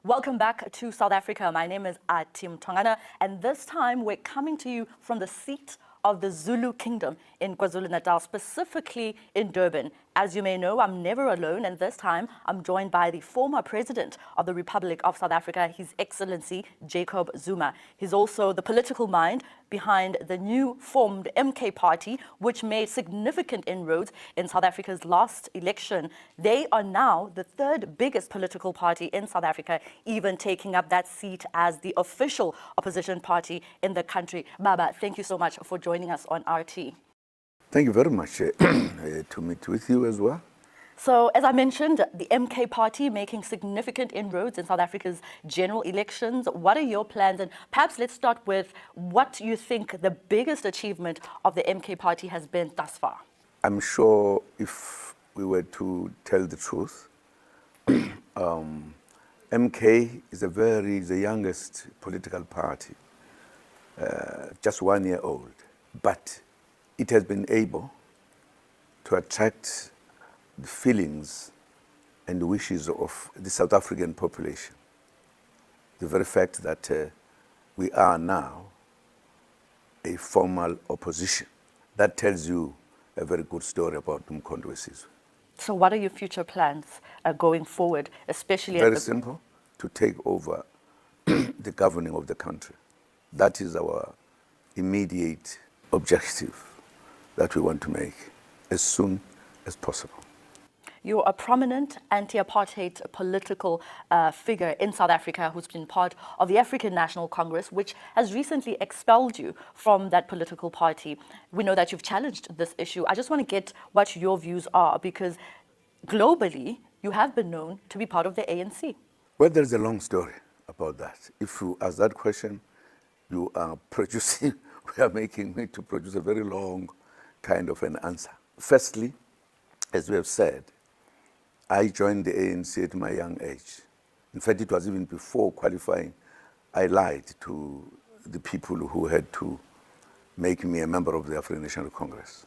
Welcome back to South Africa. My name is Atim Tongana, and this time we're coming to you from the seat of the Zulu Kingdom in KwaZulu-Natal, specifically in Durban. As you may know, I'm never alone, and this time I'm joined by the former President of the Republic of South Africa, His Excellency Jacob Zuma. He's also the political mind behind the new formed MK party, which made significant inroads in South Africa's last election. They are now the third biggest political party in South Africa, even taking up that seat as the official opposition party in the country. Baba, thank you so much for joining us on RT. Thank you very much to meet with you as well. So, as I mentioned, the MK party making significant inroads in South Africa's general elections. What are your plans? And perhaps let's start with what you think the biggest achievement of the MK party has been thus far. I'm sure if we were to tell the truth, MK is the youngest political party, just 1 year old, but it has been able to attract the feelings and wishes of the South African population. The very fact that we are now a formal opposition, that tells you a very good story about Wesizwe. So what are your future plans going forward, especially Very simple, to take over the governing of the country. That is our immediate objective that we want to make as soon as possible. You're a prominent anti-apartheid political figure in South Africa who's been part of the African National Congress, which has recently expelled you from that political party. We know that you've challenged this issue. I just want to get what your views are, because globally, you have been known to be part of the ANC. Well, there's a long story about that. If you ask that question, you are producing, we are making me to produce a very long kind of an answer. Firstly, as we have said, I joined the ANC at my young age. In fact, it was even before qualifying. I lied to the people who had to make me a member of the African National Congress.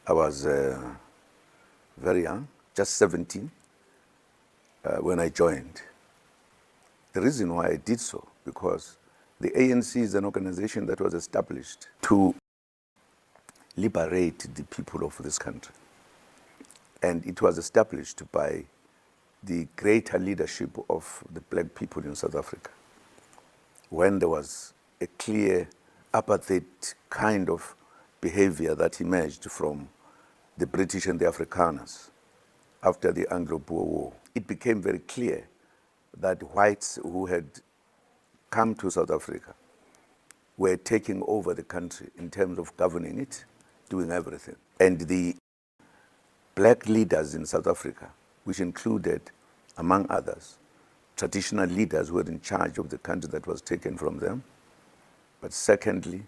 I was very young, just 17, when I joined. The reason why I did so, because the ANC is an organization that was established to liberate the people of this country. And it was established by the greater leadership of the black people in South Africa, when there was a clear apartheid kind of behavior that emerged from the British and the Afrikaners after the Anglo-Boer War. It became very clear that whites who had come to South Africa were taking over the country in terms of governing it, doing everything. And the black leaders in South Africa, which included, among others, traditional leaders who were in charge of the country that was taken from them, but secondly,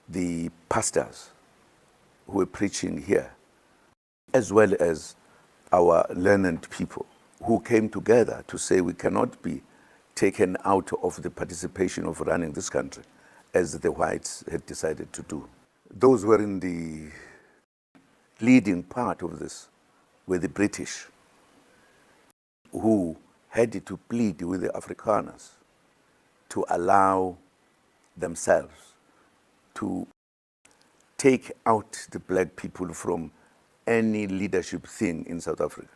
the pastors who were preaching here, as well as our learned people who came together to say we cannot be taken out of the participation of running this country as the whites had decided to do. Those who were in the leading part of this were the British, who had to plead with the Afrikaners to allow themselves to take out the black people from any leadership thing in South Africa.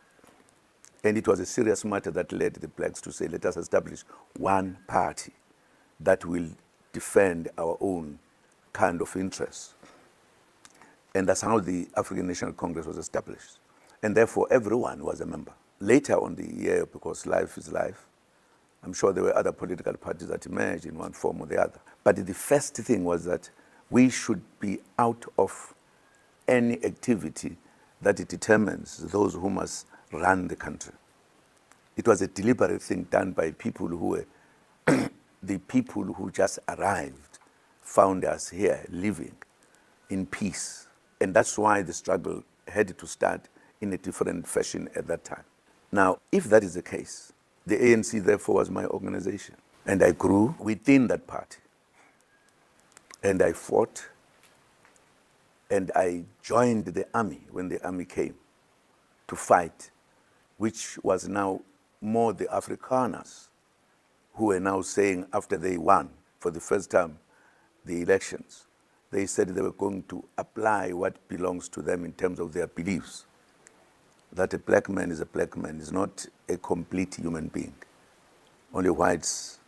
And it was a serious matter that led the blacks to say, let us establish one party that will defend our own kind of interests. And that's how the African National Congress was established. And therefore, everyone was a member. Later on the year, because life is life, I'm sure there were other political parties that emerged in one form or the other. But the first thing was that we should be out of any activity that it determines those who must run the country. It was a deliberate thing done by people who were the people who just arrived, found us here living in peace. And that's why the struggle had to start in a different fashion at that time. Now, if that is the case, the ANC therefore was my organization. And I grew within that party. And I fought. And I joined the army when the army came to fight, which was now more the Afrikaners who are now saying, after they won for the first time the elections, they said they were going to apply what belongs to them in terms of their beliefs. That a black man is a black man, is not a complete human being. Only whites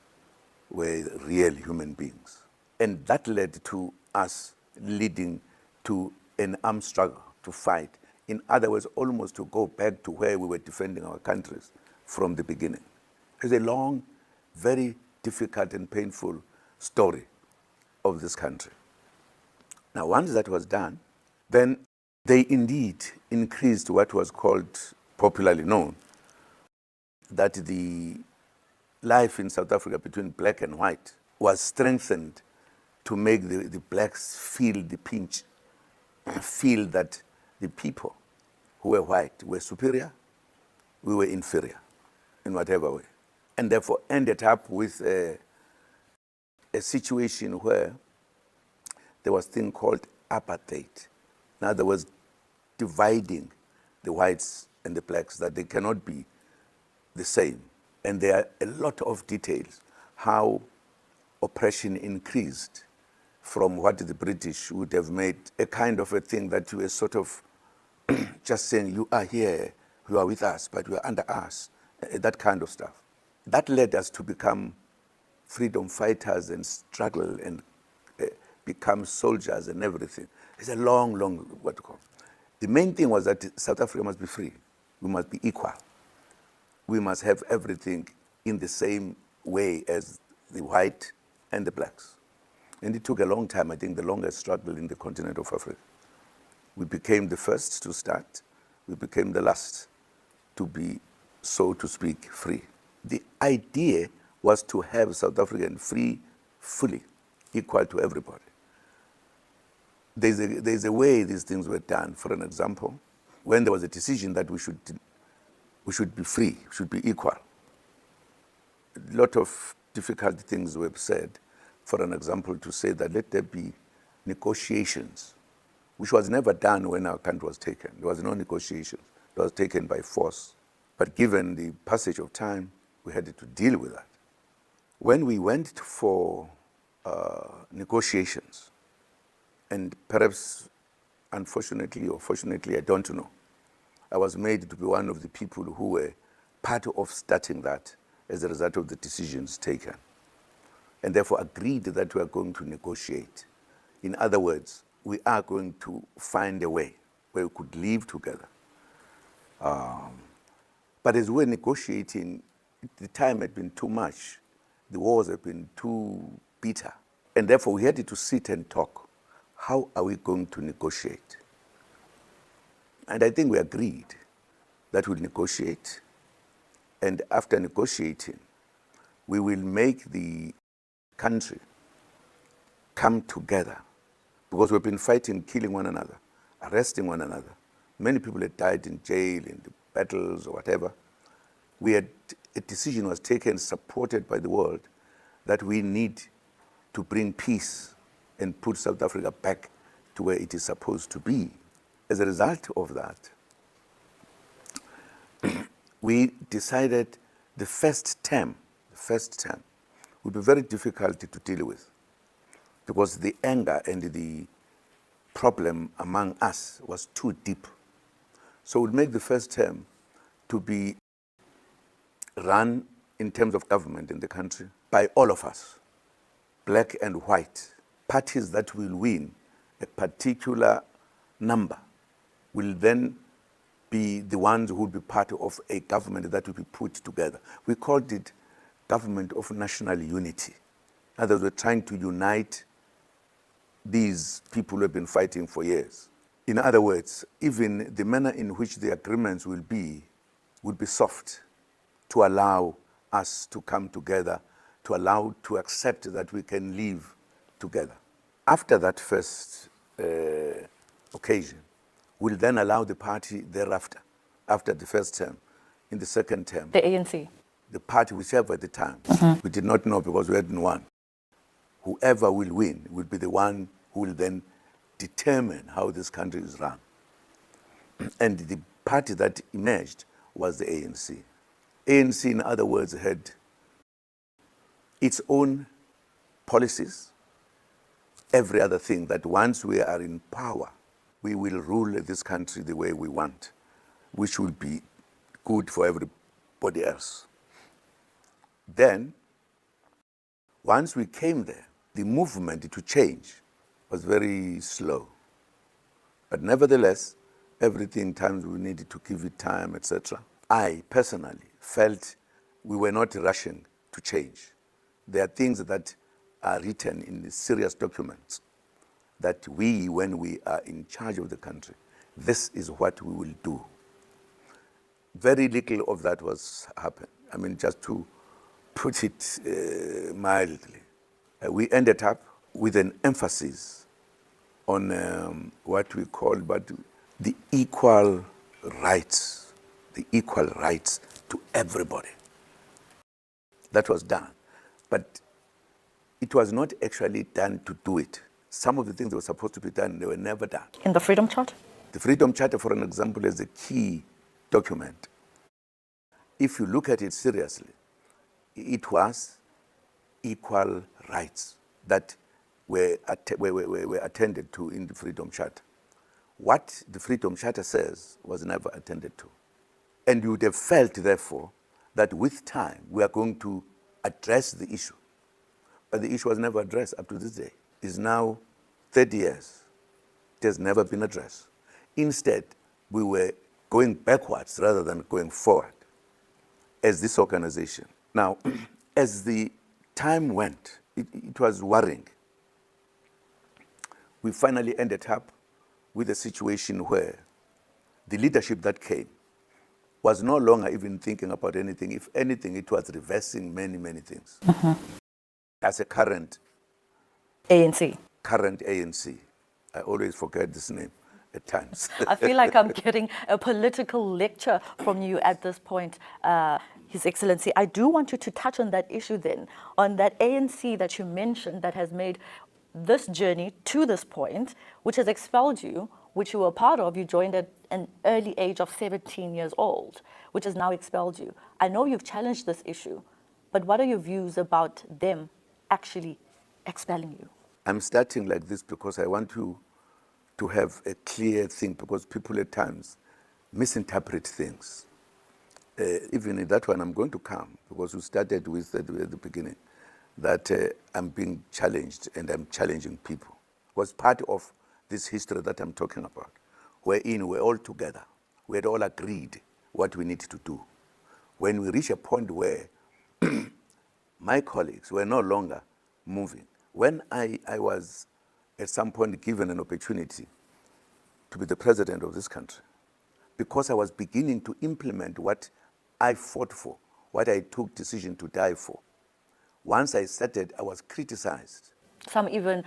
were real human beings. And that led to us leading to an armed struggle, to fight. In other words, almost to go back to where we were defending our countries from the beginning. It's a long, very difficult and painful story of this country. Now, once that was done, then they indeed increased what was called, popularly known, that the life in South Africa between black and white was strengthened to make the blacks feel the pinch, feel that the people who were white were superior, we were inferior in whatever way. And therefore ended up with a situation where there was a thing called apartheid. In other words, dividing the whites and the blacks, that they cannot be the same. And there are a lot of details how oppression increased from what the British would have made a kind of a thing that you were sort of just saying, you are here, you are with us, but you are under us, that kind of stuff. That led us to become freedom fighters and struggle and become soldiers and everything. It's a long, long, what you call. The main thing was that South Africa must be free. We must be equal. We must have everything in the same way as the white and the blacks. And it took a long time, I think the longest struggle in the continent of Africa. We became the first to start. We became the last to be, so to speak, free. The idea was to have South African free, fully, equal to everybody. There's a way these things were done. For an example, when there was a decision that we should be free, should be equal, a lot of difficult things were said. For an example, to say that let there be negotiations, which was never done when our country was taken. There was no negotiations. It was taken by force. But given the passage of time, we had to deal with that. When we went for negotiations, and perhaps unfortunately or fortunately, I don't know, I was made to be one of the people who were part of starting that as a result of the decisions taken, and therefore agreed that we are going to negotiate. In other words, we are going to find a way where we could live together. But as we were negotiating, the time had been too much. The wars had been too bitter. And therefore, we had to sit and talk. How are we going to negotiate? And I think we agreed that we'll negotiate. And after negotiating, we will make the country come together. Because we've been fighting, killing one another, arresting one another. Many people had died in jail, in the battles or whatever. A decision was taken, supported by the world, that we need to bring peace and put South Africa back to where it is supposed to be. As a result of that, we decided the first term would be very difficult to deal with, because the anger and the problem among us was too deep. So we'll make the first term to be run in terms of government in the country by all of us, black and white. Parties that will win a particular number will then be the ones who will be part of a government that will be put together. We called it government of national unity. In other words, we're trying to unite these people who have been fighting for years. In other words, even the manner in which the agreements will be soft, to allow us to come together, to accept that we can live together. After that first occasion, we'll then allow the party thereafter, after the first term, in the second term. The ANC? The party, whichever at the time. We did not know because we hadn't won. Whoever will win will be the one who will then determine how this country is run. And the party that emerged was the ANC. ANC, in other words, had its own policies, every other thing, that once we are in power, we will rule this country the way we want, which will be good for everybody else. Then, once we came there, the movement to change was very slow. But nevertheless, everything, times we needed to give it time, etc. I personally felt we were not rushing to change. There are things that are written in the serious documents that we, when we are in charge of the country, this is what we will do. Very little of that was happened. I mean, just to put it mildly. We ended up with an emphasis on what we call the equal rights to everybody. That was done. But it was not actually done to do it. Some of the things that were supposed to be done, they were never done. In the Freedom Charter? The Freedom Charter, for an example, is a key document. If you look at it seriously, it was equal rights that were attended to in the Freedom Charter. What the Freedom Charter says was never attended to. And you would have felt, therefore, that with time we are going to address the issue. But the issue was never addressed up to this day. It's now 30 years. It has never been addressed. Instead, we were going backwards rather than going forward as this organization. Now, as the time went, it was worrying. We finally ended up with a situation where the leadership that came was no longer even thinking about anything. If anything, it was reversing many, many things. As a current ANC. I always forget this name at times. I feel like I'm getting a political lecture from you at this point, His Excellency. I do want you to touch on that issue then, on that ANC that you mentioned that has made this journey to this point, which has expelled you, which you were part of. You joined at an early age of 17 years old, which has now expelled you. I know you've challenged this issue, but what are your views about them actually expelling you? I'm starting like this because I want to have a clear thing, because people at times misinterpret things. Even in that one, I'm going to come, because we started with at the beginning, that I'm being challenged and I'm challenging people. It was part of this history that I'm talking about, wherein we're all together. We had all agreed what we need to do. When we reach a point where my colleagues were no longer moving, when I was at some point given an opportunity to be the president of this country, because I was beginning to implement what I fought for, what I took decision to die for. Once I started, I was criticized. Some even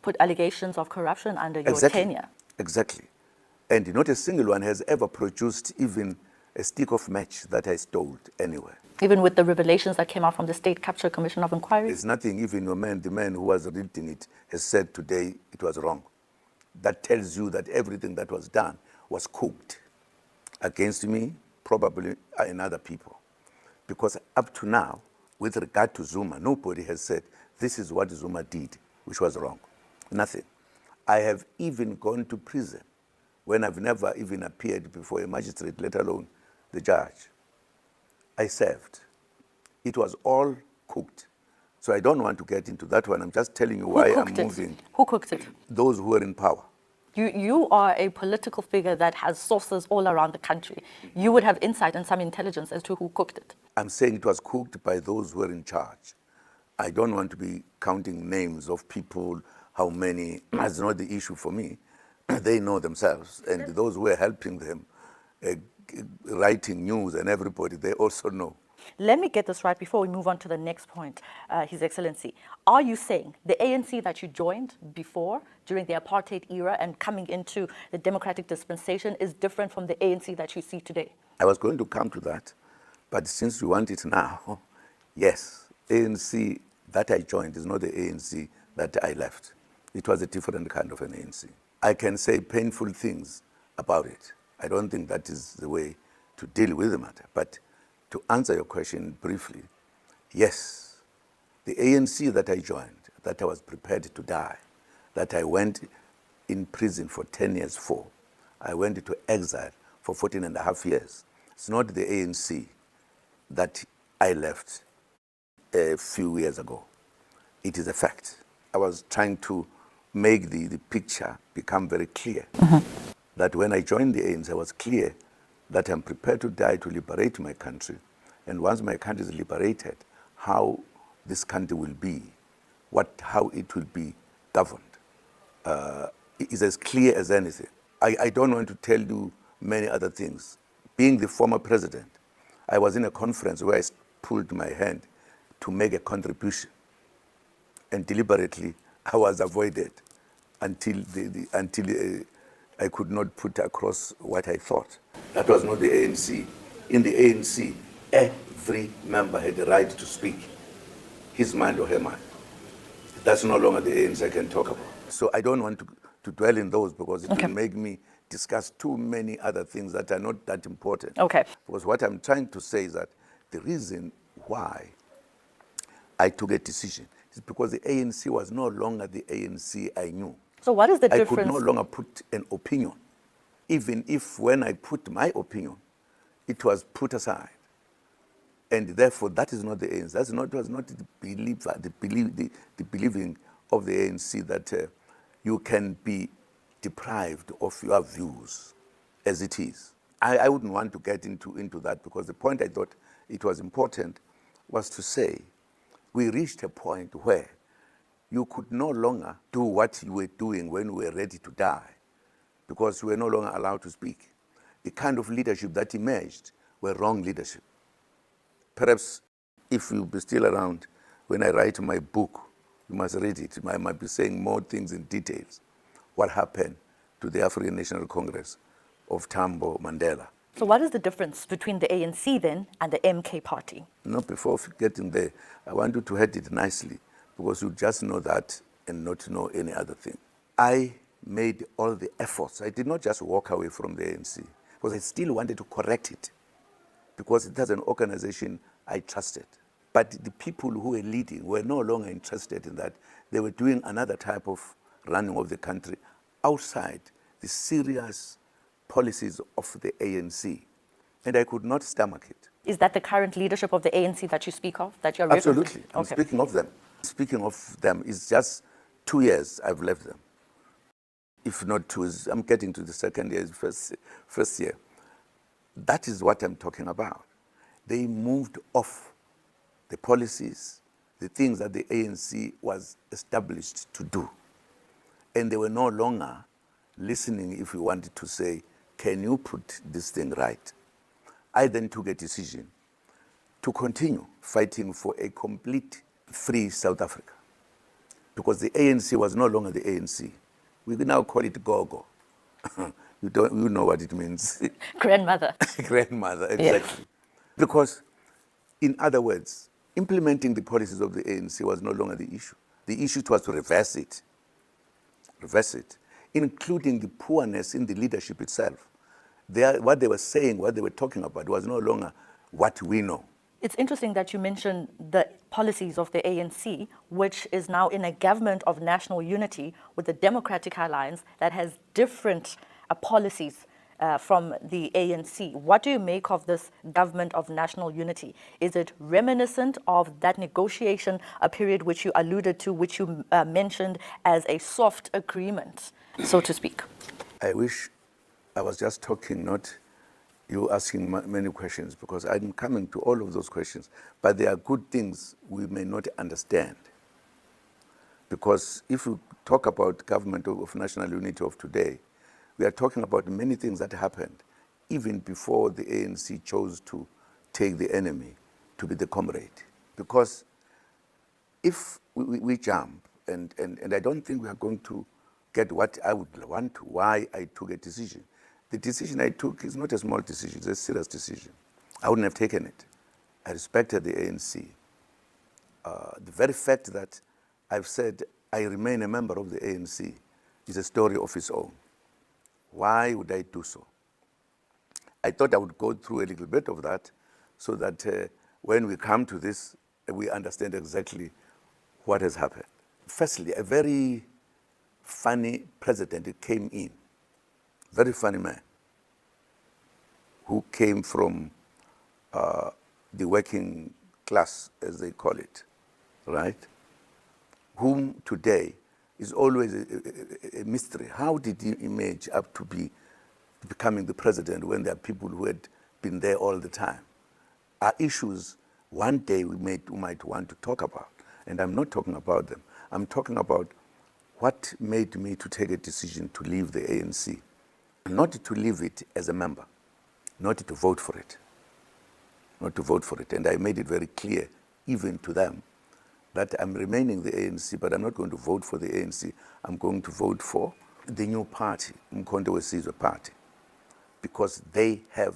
put allegations of corruption under your tenure. Exactly. And not a single one has ever produced even a stick of match that I stole anywhere. Even with the revelations that came out from the State Capture Commission of Inquiry? There's nothing, even the man who was reading it has said today it was wrong. That tells you that everything that was done was cooked against me, probably, and other people. Because up to now, with regard to Zuma, nobody has said, this is what Zuma did, which was wrong. Nothing. I have even gone to prison when I've never even appeared before a magistrate, let alone the judge. I served. It was all cooked. So I don't want to get into that one. I'm just telling you why I'm moving. Who cooked it? Those who are in power. You are a political figure that has sources all around the country. You would have insight and some intelligence as to who cooked it. I'm saying it was cooked by those who were in charge. I don't want to be counting names of people, how many. That's not the issue for me. They know themselves. And those who were helping them, writing news and everybody, they also know. Let me get this right before we move on to the next point, His Excellency. Are you saying the ANC that you joined before, during the apartheid era and coming into the democratic dispensation, is different from the ANC that you see today? I was going to come to that, but since you want it now, yes, ANC that I joined is not the ANC that I left. It was a different kind of an ANC. I can say painful things about it. I don't think that is the way to deal with the matter, but To answer your question briefly, yes, the ANC that I joined, that I was prepared to die, that I went in prison for 10 years for, I went into exile for 14 and a half years. It's not the ANC that I left a few years ago. It is a fact. I was trying to make the picture become very clear. That when I joined the ANC, I was clear that I'm prepared to die to liberate my country. And once my country is liberated, how this country will be, how it will be governed, is as clear as anything. I don't want to tell you many other things. Being the former president, I was in a conference where I pulled my hand to make a contribution. And deliberately, I was avoided until I could not put across what I thought. That was not the ANC. In the ANC, every member had the right to speak his mind or her mind. That's no longer the ANC I can talk about. So I don't want to dwell in those because it will make me discuss too many other things that are not that important. Okay. Because what I'm trying to say is that the reason why I took a decision is because the ANC was no longer the ANC I knew. So what is the I difference? could no longer put an opinion, even if when I put my opinion, it was put aside. And therefore, that is not the ANC. That was not the believing of the ANC that you can be deprived of your views as it is. I wouldn't want to get into that because the point I thought it was important was to say we reached a point where you could no longer do what you were doing when we were ready to die because we were no longer allowed to speak. The kind of leadership that emerged were wrong leadership. Perhaps if you'll be still around when I write my book, you must read it. I might be saying more things in details. What happened to the African National Congress of Tambo Mandela. So what is the difference between the ANC then and the MK party? No, before getting there, I want you to head it nicely because you just know that and not know any other thing. I made all the efforts. I did not just walk away from the ANC because I still wanted to correct it because it was an organization I trusted. But the people who were leading were no longer interested in that. They were doing another type of running of the country outside the serious policies of the ANC. And I could not stomach it. Is that the current leadership of the ANC that you speak of, that you're referring to? Absolutely. I'm speaking of them. Speaking of them, it's just 2 years I've left them. If not 2 years, I'm getting to the second year, first year. That is what I'm talking about. They moved off the policies, the things that the ANC was established to do. And they were no longer listening if we wanted to say, can you put this thing right? I then took a decision to continue fighting for a complete free South Africa because the ANC was no longer the ANC. We now call it Gogo. You know what it means. Grandmother. Grandmother, exactly. Yeah. Because, in other words, implementing the policies of the ANC was no longer the issue. The issue was to reverse it, including the poorness in the leadership itself. What they were saying, what they were talking about was no longer what we know. It's interesting that you mentioned the policies of the ANC, which is now in a government of national unity with the Democratic Alliance that has different policies from the ANC. What do you make of this government of national unity? Is it reminiscent of that negotiation, a period which you alluded to, which you mentioned as a soft agreement, so to speak? I wish I was just talking, not you asking many questions, because I'm coming to all of those questions. But there are good things we may not understand. Because if we talk about government of national unity of today, we are talking about many things that happened even before the ANC chose to take the enemy to be the comrade. Because if we jump, and I don't think we are going to get what I would want to, why I took a decision. The decision I took is not a small decision, it's a serious decision. I wouldn't have taken it. I respected the ANC. The very fact that I've said I remain a member of the ANC is a story of its own. Why would I do so? I thought I would go through a little bit of that so that when we come to this, we understand exactly what has happened. Firstly, a very funny president came in, very funny man, who came from the working class, as they call it, right? Whom today is always a mystery. How did he emerge up to be becoming the president when there are people who had been there all the time? Are issues one day we might want to talk about, and I'm not talking about them. I'm talking about what made me to take a decision to leave the ANC, not to leave it as a member, not to vote for it, not to vote for it. And I made it very clear, even to them, that I'm remaining the ANC, but I'm not going to vote for the ANC. I'm going to vote for the new party, Wesizwe party, because they have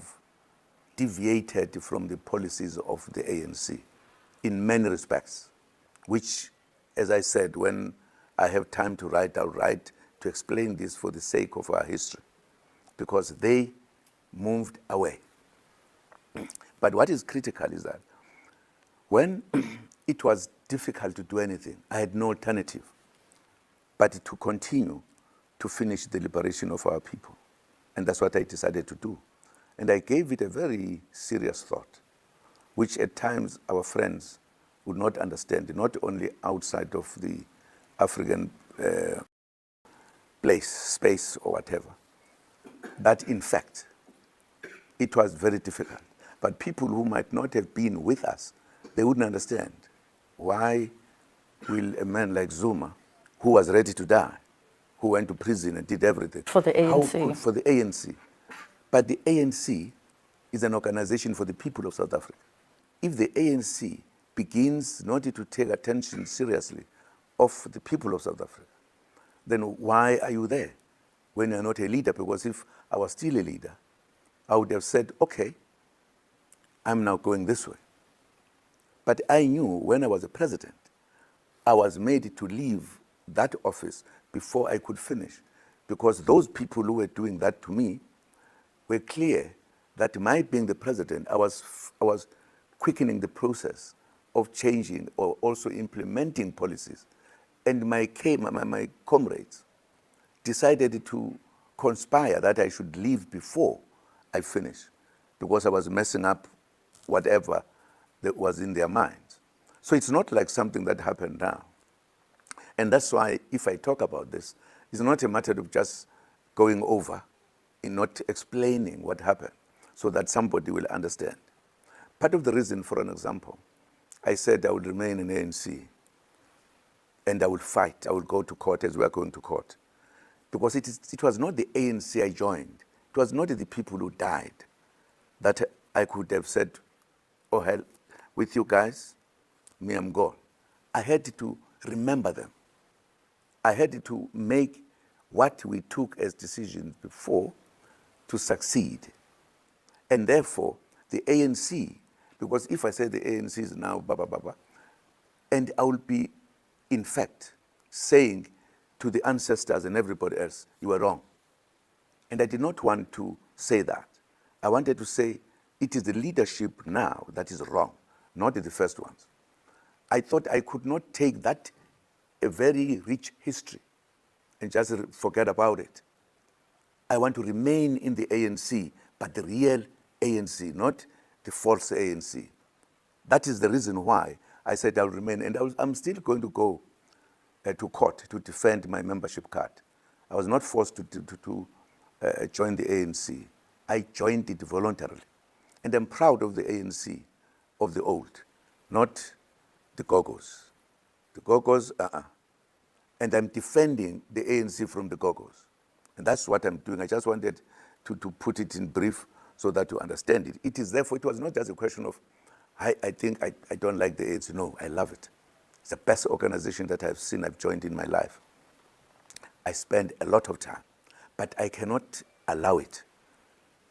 deviated from the policies of the ANC in many respects, which, as I said, when I have time to write, I'll write to explain this for the sake of our history, because they moved away. But what is critical is that when it was difficult to do anything, I had no alternative but to continue to finish the liberation of our people. And that's what I decided to do. And I gave it a very serious thought, which at times our friends would not understand, not only outside of the African space or whatever, but in fact, it was very difficult. But people who might not have been with us, they wouldn't understand. Why will a man like Zuma, who was ready to die, who went to prison and did everything, For the ANC. For the ANC. But the ANC is an organization for the people of South Africa. If the ANC begins not to take attention seriously of the people of South Africa, then why are you there when you're not a leader? Because if I was still a leader, I would have said, okay, I'm now going this way. But I knew when I was a president, I was made to leave that office before I could finish, because those people who were doing that to me were clear that my being the president, I was quickening the process of changing or also implementing policies. And my comrades decided to conspire that I should leave before I finish, because I was messing up whatever that was in their minds. So it's not like something that happened now. And that's why if I talk about this, it's not a matter of just going over in not explaining what happened so that somebody will understand. Part of the reason, for an example, I said I would remain in ANC and I would fight. I would go to court as we are going to court. Because it was not the ANC I joined. It was not the people who died that I could have said, oh hell, with you guys, me, I'm gone. I had to remember them. I had to make what we took as decisions before to succeed. And therefore, the ANC, because if I say the ANC is now blah, blah, blah, blah, and I will be, in fact, saying to the ancestors and everybody else, you were wrong. And I did not want to say that. I wanted to say, it is the leadership now that is wrong, not the first ones. I thought I could not take that, a very rich history, and just forget about it. I want to remain in the ANC, but the real ANC, not the false ANC. That is the reason why I said I'll remain, and I'm still going to go to court to defend my membership card. I was not forced to join the ANC. I joined it voluntarily. And I'm proud of the ANC of the old, not the Gogos. The Gogos, And I'm defending the ANC from the Gogos. And that's what I'm doing. I just wanted to put it in brief so that you understand it. It is therefore, it was not just a question of, I think I don't like the ANC. No, I love it. It's the best organization that I've seen, I've joined in my life. I spend a lot of time, but I cannot allow it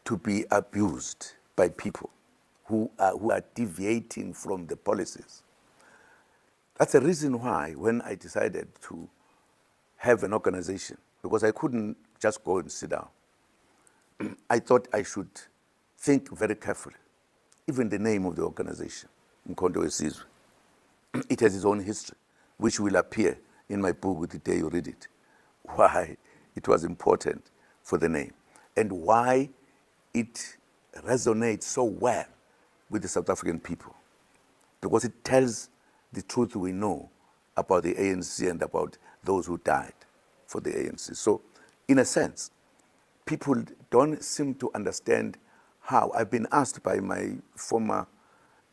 to be abused by people who are deviating from the policies. That's the reason why when I decided to have an organization, because I couldn't just go and sit down, I thought I should think very carefully even the name of the organization, Wesizwe, it has its own history, which will appear in my book the day you read it, why it was important for the name and why it resonates so well with the South African people, because it tells the truth we know about the ANC and about those who died for the ANC. So, in a sense, people don't seem to understand how. I've been asked by my former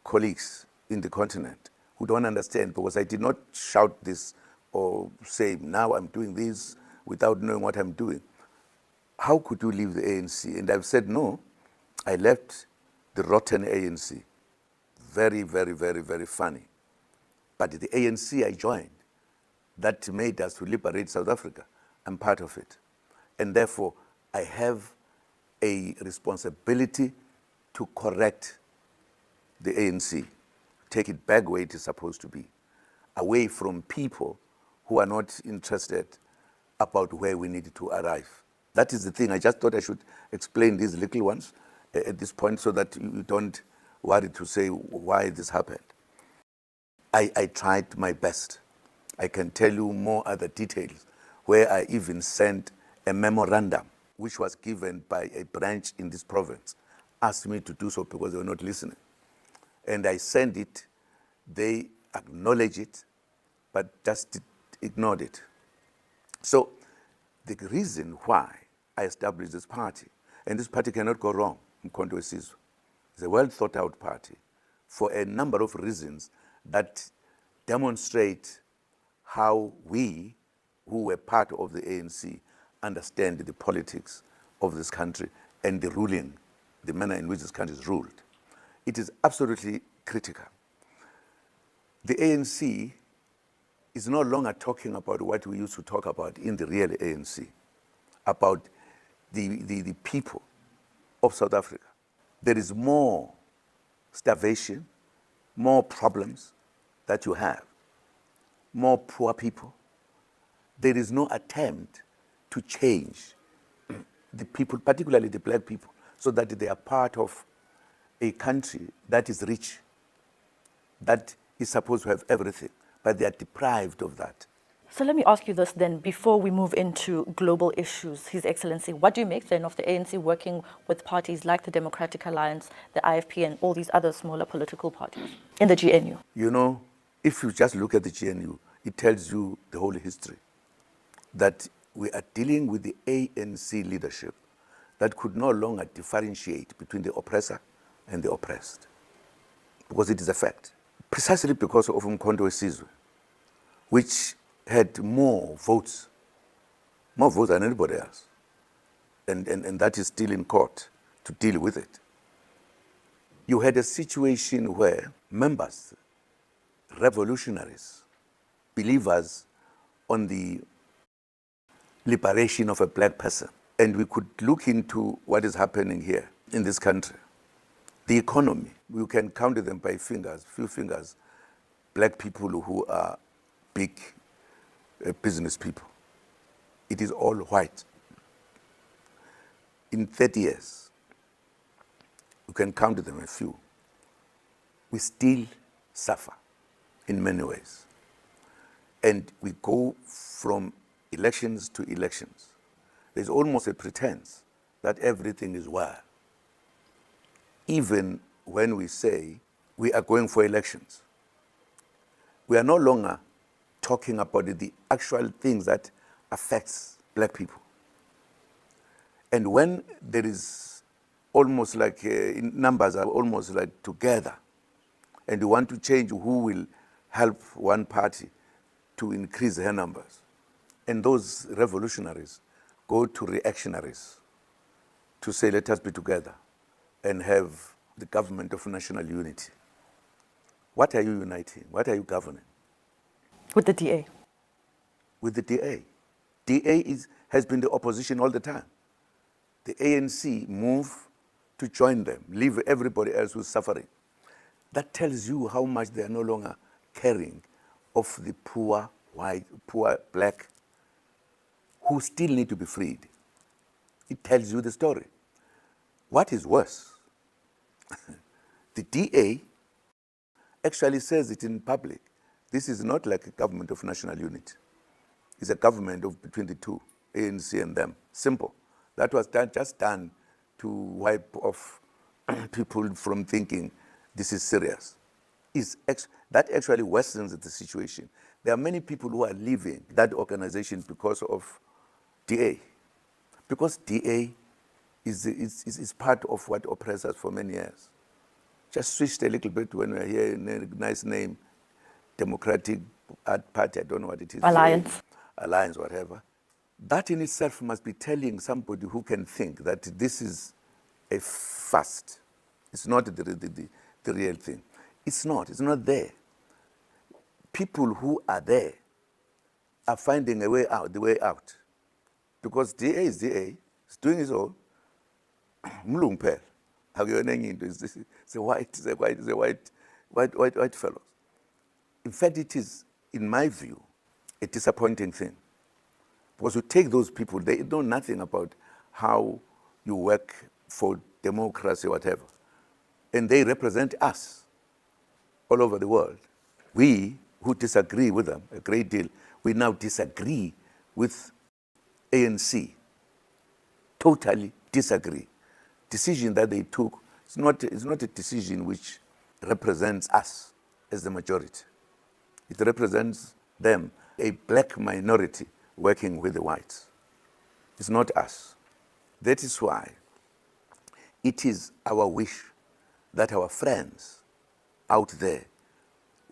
colleagues in the continent who don't understand, because I did not shout this or say, now I'm doing this without knowing what I'm doing. How could you leave the ANC? And I've said, no, I left the rotten ANC. Very, very, very, very funny. But the ANC I joined, that made us to liberate South Africa. I'm part of it. And therefore, I have a responsibility to correct the ANC, take it back where it is supposed to be, away from people who are not interested about where we need to arrive. That is the thing. I just thought I should explain these little ones at this point so that you don't worry to say why this happened. I tried my best. I can tell you more other details, where I even sent a memorandum which was given by a branch in this province, asked me to do so because they were not listening. And I sent it, they acknowledged it, but just ignored it. So the reason why I established this party, and this party cannot go wrong, Wesizwe, it's a well thought out party for a number of reasons that demonstrate how we, who were part of the ANC, understand the politics of this country and the ruling, the manner in which this country is ruled. It is absolutely critical. The ANC is no longer talking about what we used to talk about in the real ANC, about the people of South Africa. There is more starvation, more problems that you have, more poor people. There is no attempt to change the people, particularly the black people, so that they are part of a country that is rich, that is supposed to have everything, but they are deprived of that. So let me ask you this then, before we move into global issues, His Excellency, what do you make then of the ANC working with parties like the Democratic Alliance, the IFP, and all these other smaller political parties in the GNU? You know, if you just look at the GNU, it tells you the whole history, that we are dealing with the ANC leadership that could no longer differentiate between the oppressor and the oppressed, because it is a fact. Precisely because of Wesizwe, which had more votes than anybody else. And that is still in court to deal with it. You had a situation where members, revolutionaries, believers on the liberation of a black person, and we could look into what is happening here in this country. The economy, you can count them by few fingers, black people who are big business people. It is all white. In 30 years, you can count them a few. We still suffer in many ways. And we go from elections to elections. There's almost a pretense that everything is well. Even when we say we are going for elections, we are no longer talking about the actual things that affects black people. And when there is almost like numbers are almost like together, and you want to change who will help one party to increase their numbers, and those revolutionaries go to reactionaries to say, let us be together and have the government of national unity. What are you uniting? What are you governing? With the DA. With the DA. DA has been the opposition all the time. The ANC move to join them, leave everybody else who's suffering. That tells you how much they are no longer caring of the poor white, poor black, who still need to be freed. It tells you the story. What is worse The DA actually says it in public. This is not like a government of national unity. It's a government of between the two, ANC and them. Simple. That was just done to wipe off people from thinking this is serious. That actually worsens the situation. There are many people who are leaving that organization because of DA. Because DA is part of what oppressed us for many years. Just switched a little bit when we're here in a nice name, Democratic Party, I don't know what it is. Alliance. Alliance, whatever. That in itself must be telling somebody who can think that this is a fast. It's not the real thing. It's not there. People who are there are finding a way out, the way out. Because DA is DA, it's doing his own. Mlung phela. Akuyona enye into. It's a white fellows. In fact, it is, in my view, a disappointing thing. Because you take those people, they know nothing about how you work for democracy or whatever. And they represent us all over the world. We, who disagree with them a great deal, we now disagree with ANC. Totally disagree. Decision that they took is not a decision which represents us as the majority. It represents them, a black minority working with the whites. It's not us. That is why it is our wish that our friends out there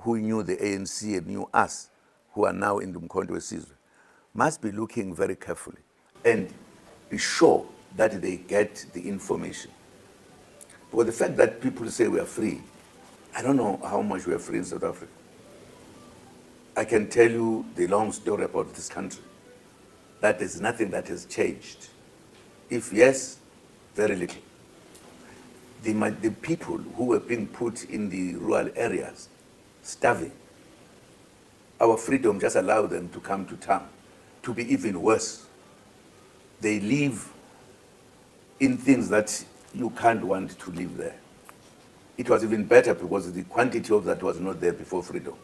who knew the ANC and knew us, who are now in the Wesizwe, must be looking very carefully and be sure that they get the information. Because the fact that people say we are free, I don't know how much we are free in South Africa. I can tell you the long story about this country, that there's nothing that has changed. If yes, very little. The people who were being put in the rural areas, starving, our freedom just allowed them to come to town. To be even worse, they live in things that you can't want to live there. It was even better because the quantity of that was not there before freedom.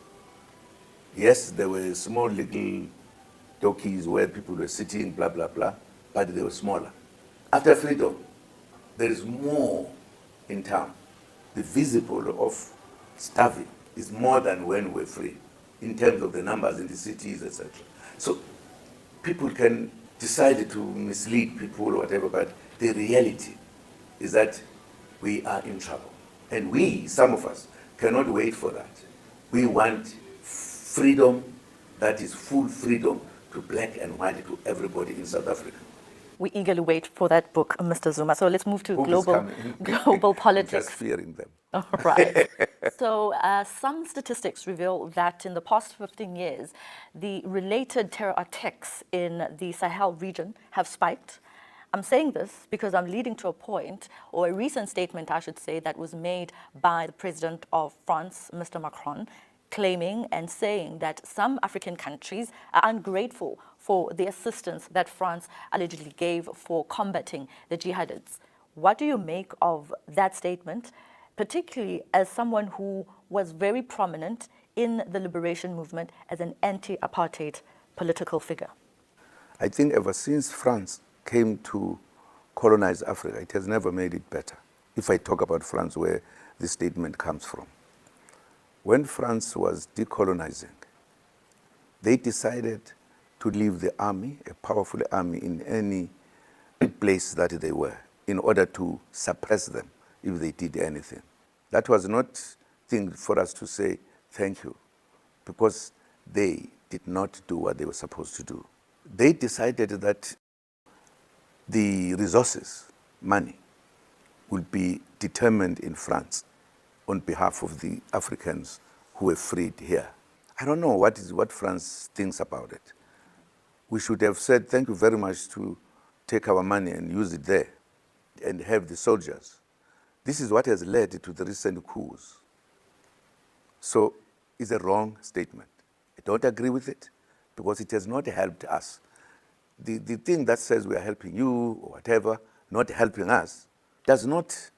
Yes, there were small little dokies where people were sitting, blah, blah, blah, but they were smaller. After freedom, there is more in town. The visible of starving is more than when we're free, in terms of the numbers in the cities, etc. So people can decide to mislead people or whatever, but the reality is that we are in trouble. And we, some of us, cannot wait for that. We want freedom that is full freedom to black and white, to everybody in South Africa. We eagerly wait for that book, Mr. Zuma. So let's move to Hope global politics. I'm just fearing them. All right. So some statistics reveal that in the past 15 years, the related terror attacks in the Sahel region have spiked. I'm saying this because I'm leading to a point, or a recent statement, I should say, that was made by the president of France, Mr. Macron, claiming and saying that some African countries are ungrateful for the assistance that France allegedly gave for combating the jihadists. What do you make of that statement, particularly as someone who was very prominent in the liberation movement as an anti-apartheid political figure? I think ever since France came to colonize Africa, it has never made it better. If I talk about France, where this statement comes from. When France was decolonizing, they decided to leave the army, a powerful army, in any place that they were, in order to suppress them if they did anything. That was not thing for us to say thank you, because they did not do what they were supposed to do. They decided that the resources, money, will be determined in France on behalf of the Africans who were freed here. I don't know what France thinks about it. We should have said thank you very much to take our money and use it there and have the soldiers. This is what has led to the recent coups. So it's a wrong statement. I don't agree with it because it has not helped us. The thing that says we are helping you or whatever, not helping us, does not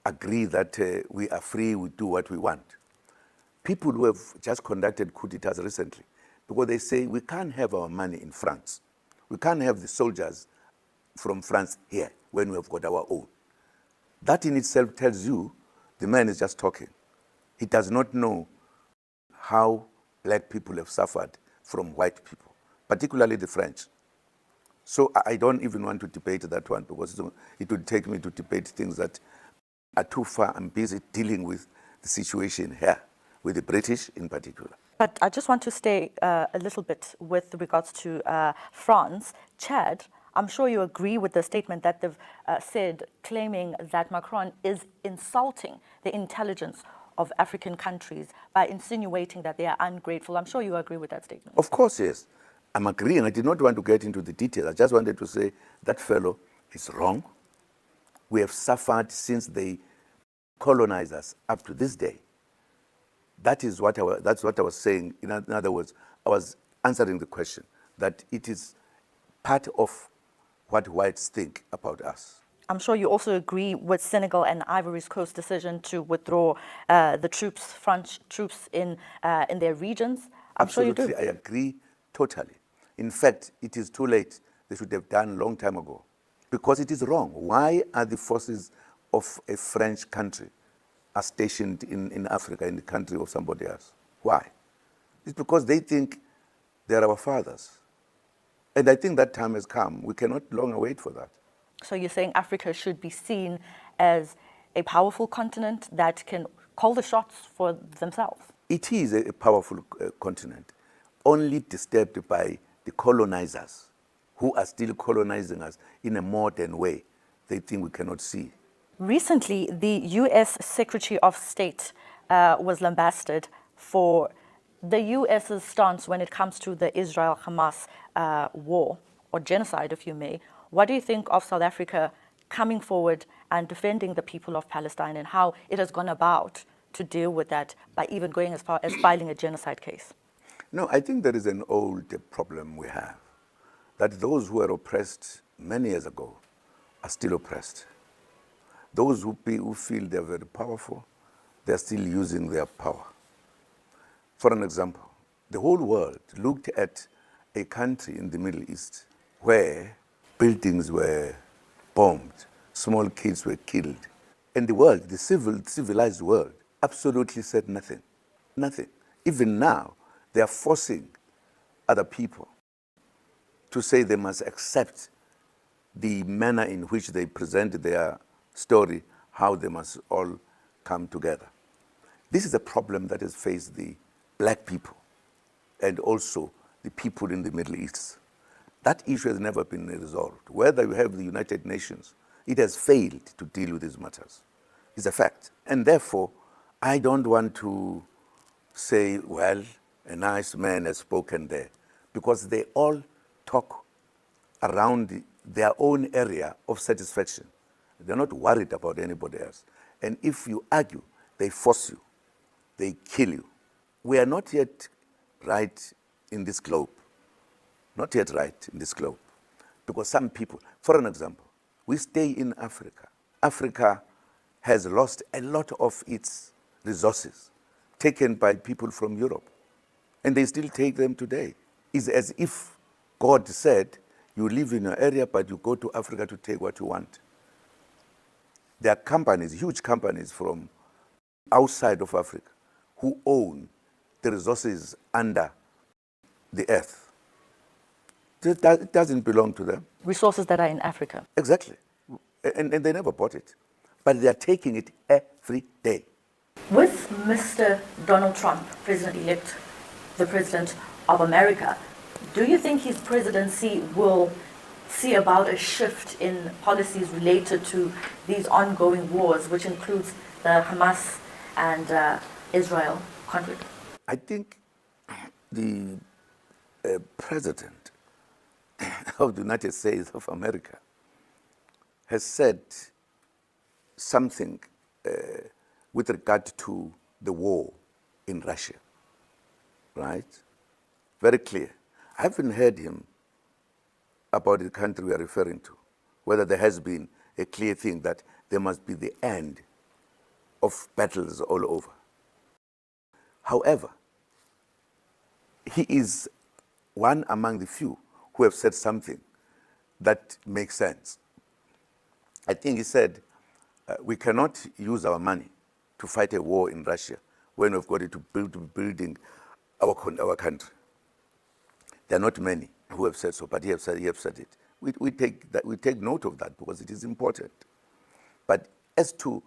agree that we are free, we do what we want. People who have just conducted coup d'etats recently, because they say we can't have our money in France. We can't have the soldiers from France here when we have got our own. That in itself tells you the man is just talking. He does not know how black people have suffered from white people, particularly the French. So I don't even want to debate that one, because it would take me to debate things that are too far. I'm busy dealing with the situation here, with the British in particular. But I just want to stay a little bit with regards to France. Chad, I'm sure you agree with the statement that they've said, claiming that Macron is insulting the intelligence of African countries by insinuating that they are ungrateful. I'm sure you agree with that statement. Of course, yes. I'm agreeing. I did not want to get into the details. I just wanted to say that fellow is wrong. We have suffered since they colonized us up to this day. That's what I was saying. In other words, I was answering the question that it is part of what whites think about us. I'm sure you also agree with Senegal and Ivory Coast's decision to withdraw the troops, French troops in their regions. I'm Absolutely, sure you do. I agree totally. In fact, it is too late. They should have done a long time ago, because it is wrong. Why are the forces of a French country are stationed in Africa, in the country of somebody else? Why? It's because they think they're our fathers. And I think that time has come. We cannot longer wait for that. So you're saying Africa should be seen as a powerful continent that can call the shots for themselves? It is a powerful continent, only disturbed by the colonizers who are still colonizing us in a modern way they think we cannot see. Recently, the U.S. Secretary of State was lambasted for the U.S.'s stance when it comes to the Israel-Hamas war, or genocide, if you may. What do you think of South Africa coming forward and defending the people of Palestine, and how it has gone about to deal with that by even going as far as filing a genocide case? No, I think there is an old problem we have, that those who were oppressed many years ago are still oppressed. Those who feel they're very powerful, they're still using their power. For an example, the whole world looked at a country in the Middle East where buildings were bombed, small kids were killed. And the world, the civilized world, absolutely said nothing. Nothing. Even now, they are forcing other people to say they must accept the manner in which they present their story, how they must all come together. This is a problem that has faced the black people and also the people in the Middle East. That issue has never been resolved. Whether you have the United Nations, it has failed to deal with these matters. It's a fact. And therefore, I don't want to say, well, a nice man has spoken there, because they all talk around their own area of satisfaction. They're not worried about anybody else. And if you argue, they force you, they kill you. We are not yet right in this globe. Not yet right in this globe. Because some people, for an example, we stay in Africa. Africa has lost a lot of its resources taken by people from Europe. And they still take them today. It's as if God said, you live in your area, but you go to Africa to take what you want. There are companies, huge companies from outside of Africa, who own the resources under the earth. It doesn't belong to them. Resources that are in Africa. Exactly. And they never bought it. But they are taking it every day. With Mr. Donald Trump, President-elect, the President of America, do you think his presidency will see about a shift in policies related to these ongoing wars, which includes the Hamas and Israel conflict? I think the President of the United States of America has said something with regard to the war in Russia, right? Very clear. I haven't heard him about the country we are referring to, whether there has been a clear thing that there must be the end of battles all over. However, he is one among the few who have said something that makes sense. I think he said, we cannot use our money to fight a war in Russia when we've got it to building our country. There are not many who have said so, but he have said it. We take note of that because it is important. But as to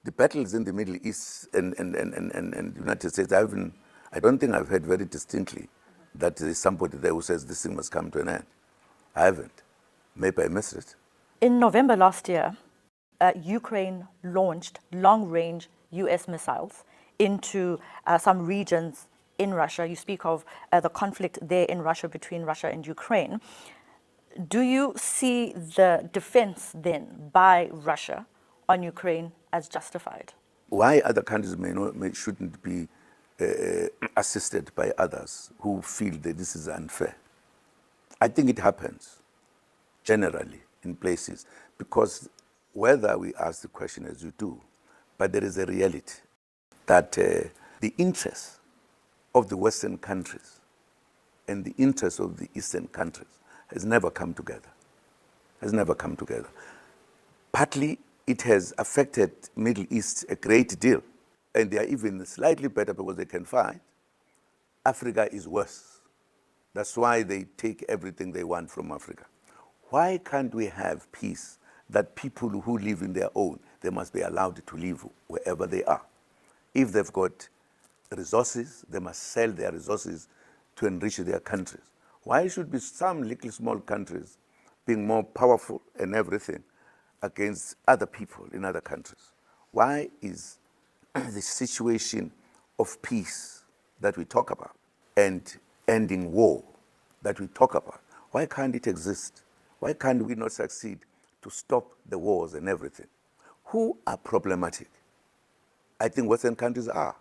the battles in the Middle East and the United States, I don't think I've heard very distinctly that there is somebody there who says this thing must come to an end. I haven't. Maybe I missed it. In November last year, Ukraine launched long-range US missiles into some regions in Russia. You speak of the conflict there in Russia between Russia and Ukraine. Do you see the defense then by Russia on Ukraine as justified? Why other countries shouldn't be assisted by others who feel that this is unfair? I think it happens generally in places because whether we ask the question as you do, but there is a reality that the interests of the Western countries and the interests of the Eastern countries has never come together. Has never come together. Partly, it has affected Middle East a great deal, and they are even slightly better because they can fight. Africa is worse. That's why they take everything they want from Africa. Why can't we have peace that people who live in their own, they must be allowed to live wherever they are? If they've got resources, they must sell their resources to enrich their countries. Why should be some little small countries being more powerful and everything against other people in other countries? Why is the situation of peace that we talk about and ending war that we talk about, why can't it exist? Why can't we not succeed to stop the wars and everything? Who are problematic? I think Western countries are.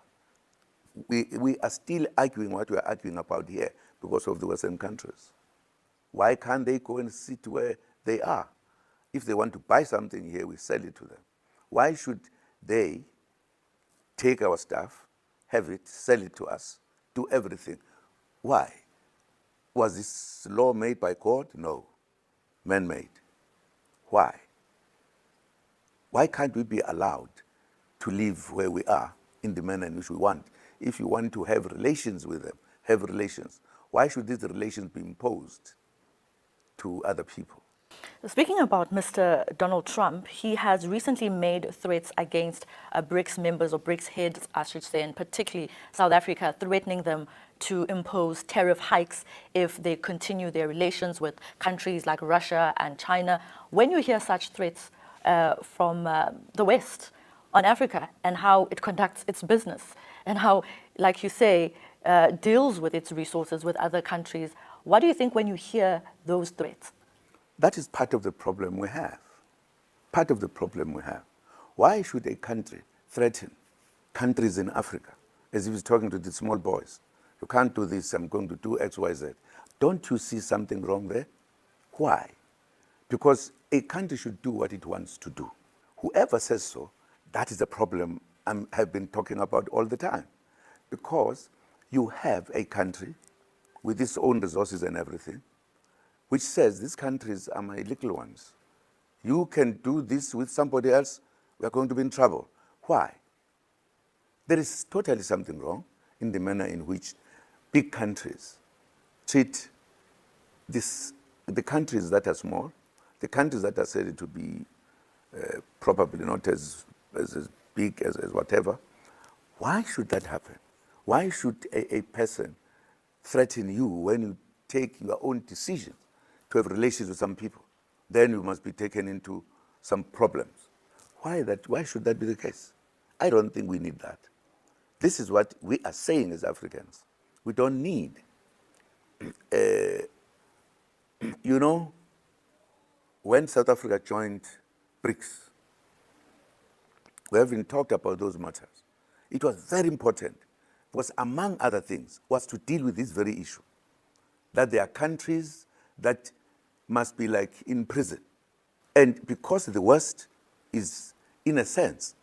We are still arguing what we are arguing about here because of the Western countries. Why can't they go and sit where they are? If they want to buy something here, we sell it to them. Why should they take our stuff, have it, sell it to us, do everything? Why? Was this law made by God? No. Man-made. Why? Why can't we be allowed to live where we are in the manner in which we want? If you want to have relations with them, have relations. Why should these relations be imposed to other people? Speaking about Mr. Donald Trump, he has recently made threats against BRICS members, or BRICS heads, I should say, and particularly South Africa, threatening them to impose tariff hikes if they continue their relations with countries like Russia and China. When you hear such threats from the West on Africa and how it conducts its business and how, like you say, deals with its resources with other countries, what do you think when you hear those threats? That is part of the problem we have. Part of the problem we have. Why should a country threaten countries in Africa as if he's talking to the small boys? You can't do this, I'm going to do X, Y, Z. Don't you see something wrong there? Why? Because a country should do what it wants to do. Whoever says so, that is the problem I have been talking about all the time. Because you have a country with its own resources and everything, which says these countries are my little ones. You can do this with somebody else, we are going to be in trouble. Why? There is totally something wrong in the manner in which big countries treat the countries that are small, the countries that are said to be probably not as big as whatever. Why should that happen? Why should a person threaten you when you take your own decisions to have relations with some people? Then you must be taken into some problems. Why that? Why should that be the case? I don't think we need that. This is what we are saying as Africans. We don't need, you know, when South Africa joined BRICS, we haven't talked about those matters. It was very important because, among other things, was to deal with this very issue, that there are countries that must be like in prison. And because the West is, in a sense,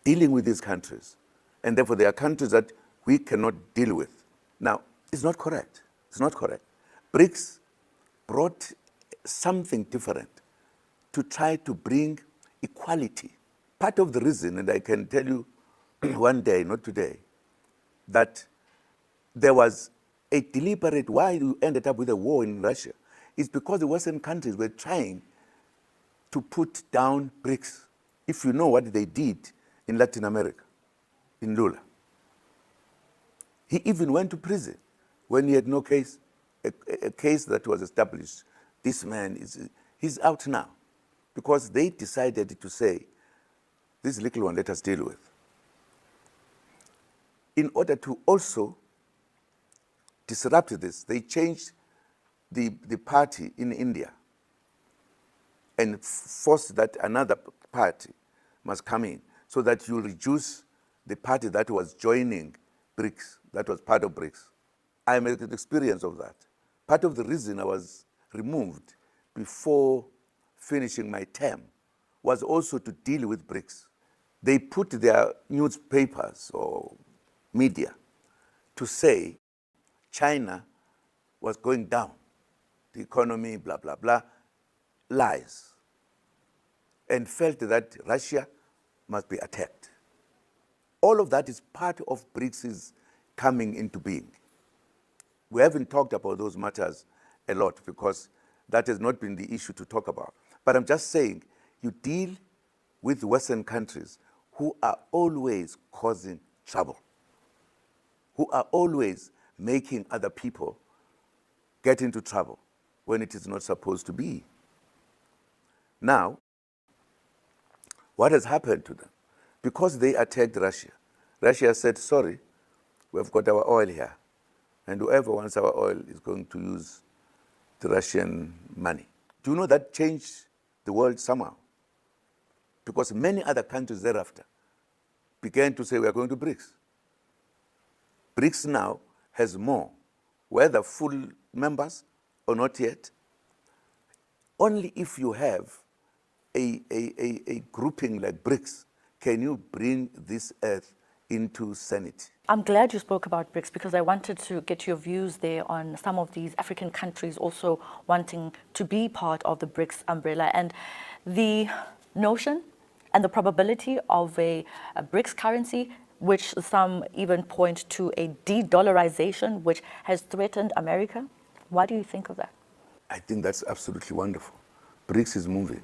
dealing with these countries. And therefore, there are countries that we cannot deal with. Now, it's not correct. It's not correct. BRICS brought something different to try to bring equality. Part of the reason, and I can tell you one day, not today, that there was a deliberate, why you ended up with a war in Russia, is because the Western countries were trying to put down BRICS. If you know what they did in Latin America, in Lula. He even went to prison when he had no case, a case that was established. This man, he's out now because they decided to say, this little one, let us deal with. In order to also disrupt this, they changed the party in India and forced that another party must come in so that you reduce the party that was joining BRICS, that was part of BRICS. I am an experience of that. Part of the reason I was removed before finishing my term was also to deal with BRICS. They put their newspapers or media to say China was going down, the economy, blah, blah, blah, lies, and felt that Russia must be attacked. All of that is part of BRICS' coming into being. We haven't talked about those matters a lot because that has not been the issue to talk about. But I'm just saying, you deal with Western countries who are always causing trouble, who are always making other people get into trouble when it is not supposed to be. Now, what has happened to them? Because they attacked Russia, Russia said, sorry, we've got our oil here, and whoever wants our oil is going to use the Russian money. Do you know that changed the world somehow? Because many other countries thereafter began to say, we are going to BRICS. BRICS now has more, whether full members or not yet. Only if you have a grouping like BRICS can you bring this earth into sanity. I'm glad you spoke about BRICS because I wanted to get your views there on some of these African countries also wanting to be part of the BRICS umbrella and the notion and the probability of a BRICS currency, which some even point to a de-dollarization, which has threatened America. What do you think of that? I think that's absolutely wonderful. BRICS is moving,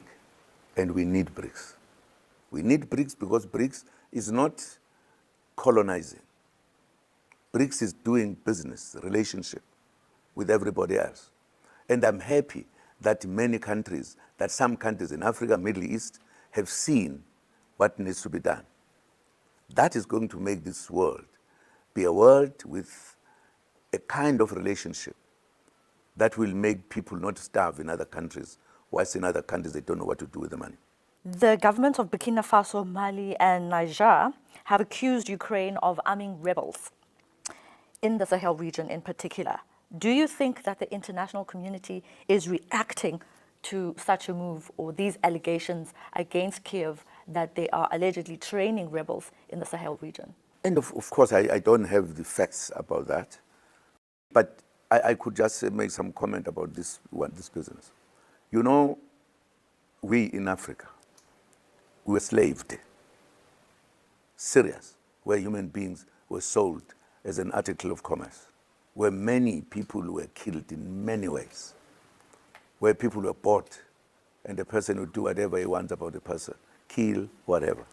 and we need BRICS. We need BRICS because BRICS is not colonizing. BRICS is doing business, relationship with everybody else. And I'm happy that many countries, that some countries in Africa, Middle East, have seen what needs to be done. That is going to make this world be a world with a kind of relationship that will make people not starve in other countries, whilst in other countries they don't know what to do with the money. The governments of Burkina Faso, Mali, and Niger have accused Ukraine of arming rebels in the Sahel region in particular. Do you think that the international community is reacting to such a move or these allegations against Kiev that they are allegedly training rebels in the Sahel region? And of course, I don't have the facts about that, but I could just make some comment about this business. You know, we in Africa, we were slaved. Serious, where human beings were sold as an article of commerce, where many people were killed in many ways, where people were bought and the person would do whatever he wants about the person, kill, whatever.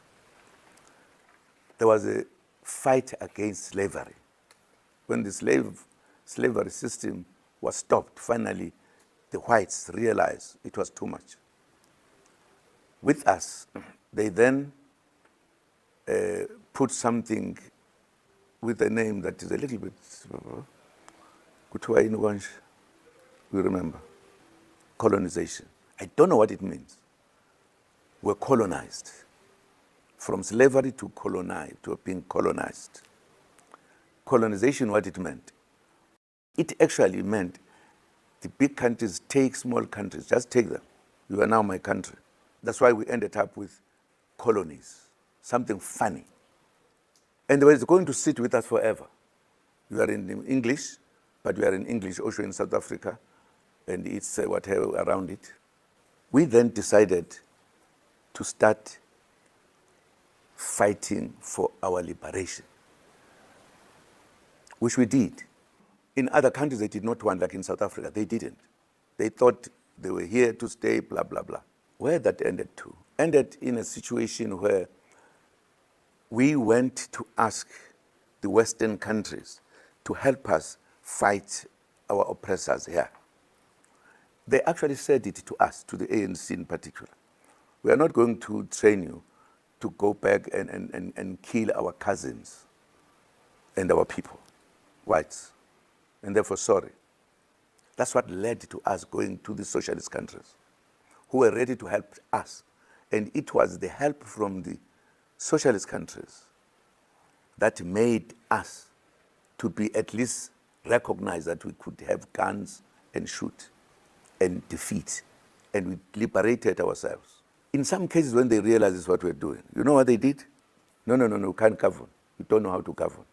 There was a fight against slavery. When the slavery system was stopped, finally the whites realized it was too much. With us, they then put something with a name that is a little bit, we remember, colonization. I don't know what it means. We're colonized. From slavery to colonize, to being colonized. Colonization, what it meant? It actually meant the big countries take small countries, just take them. You are now my country. That's why we ended up with colonies. something funny. And they were going to sit with us forever. You are in English, but we are in English also in South Africa, and it's whatever around it. We then decided to start fighting for our liberation, which we did. In other countries, they did not want, like in South Africa, they didn't. They thought they were here to stay, blah, blah, blah. Where that ended to? Ended in a situation where we went to ask the Western countries to help us fight our oppressors here. They actually said it to us, to the ANC in particular. We are not going to train you to go back and kill our cousins and our people, whites, and therefore sorry. That's what led to us going to the socialist countries who were ready to help us. And it was the help from the socialist countries that made us to be at least recognized that we could have guns and shoot and defeat, and we liberated ourselves. In some cases, when they realized this is what we're doing, you know what they did? No, we can't govern. We don't know how to govern.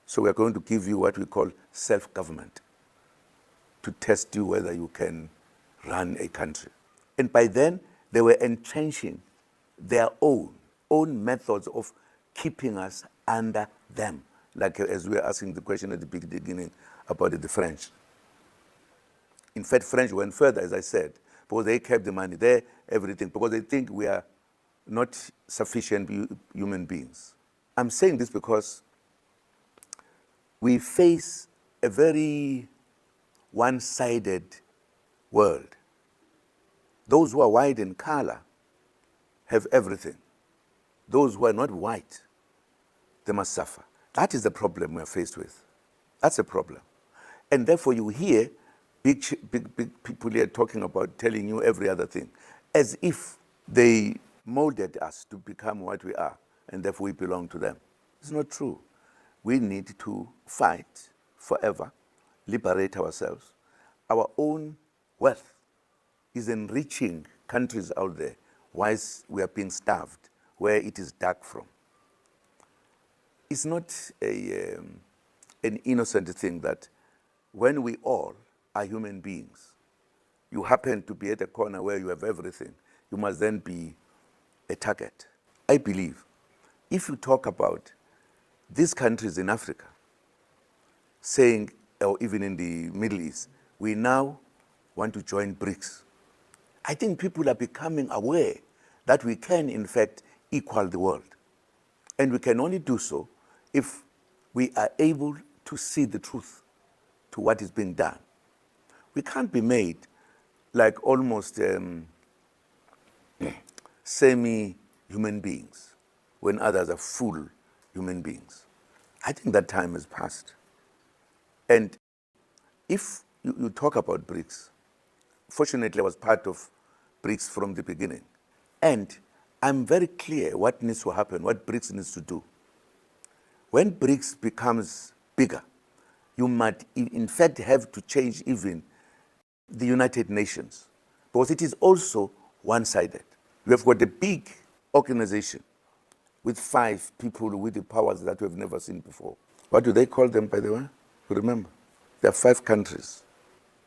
So we're going to give you what we call self-government to test you whether you can run a country. And by then, they were entrenching their own methods of keeping us under them. Like as we were asking the question at the beginning about the French. In fact, French went further, as I said, because they kept the money there, everything, because they think we are not sufficient human beings. I'm saying this because we face a very one-sided world. Those who are white in color have everything. Those who are not white, they must suffer. That is the problem we're faced with. That's a problem. And therefore you hear big people here talking about telling you every other thing, as if they molded us to become what we are, and therefore we belong to them. It's not true. We need to fight forever, liberate ourselves. Our own wealth is enriching countries out there, whilst we are being starved, where it is dug from. It's not an innocent thing that when we all are human beings, you happen to be at a corner where you have everything, you must then be a target. I believe if you talk about these countries in Africa saying, or even in the Middle East, we now want to join BRICS, I think people are becoming aware that we can, in fact, equal the world. And we can only do so if we are able to see the truth to what is being done. We can't be made like almost semi-human beings when others are full human beings. I think that time has passed. And if you talk about BRICS, fortunately I was part of BRICS from the beginning. And I'm very clear what needs to happen, what BRICS needs to do. When BRICS becomes bigger, you might in fact have to change even the United Nations, because it is also one-sided. We have got a big organization with 5 people with the powers that we have never seen before. What do they call them, by the way? You remember? There are 5 countries.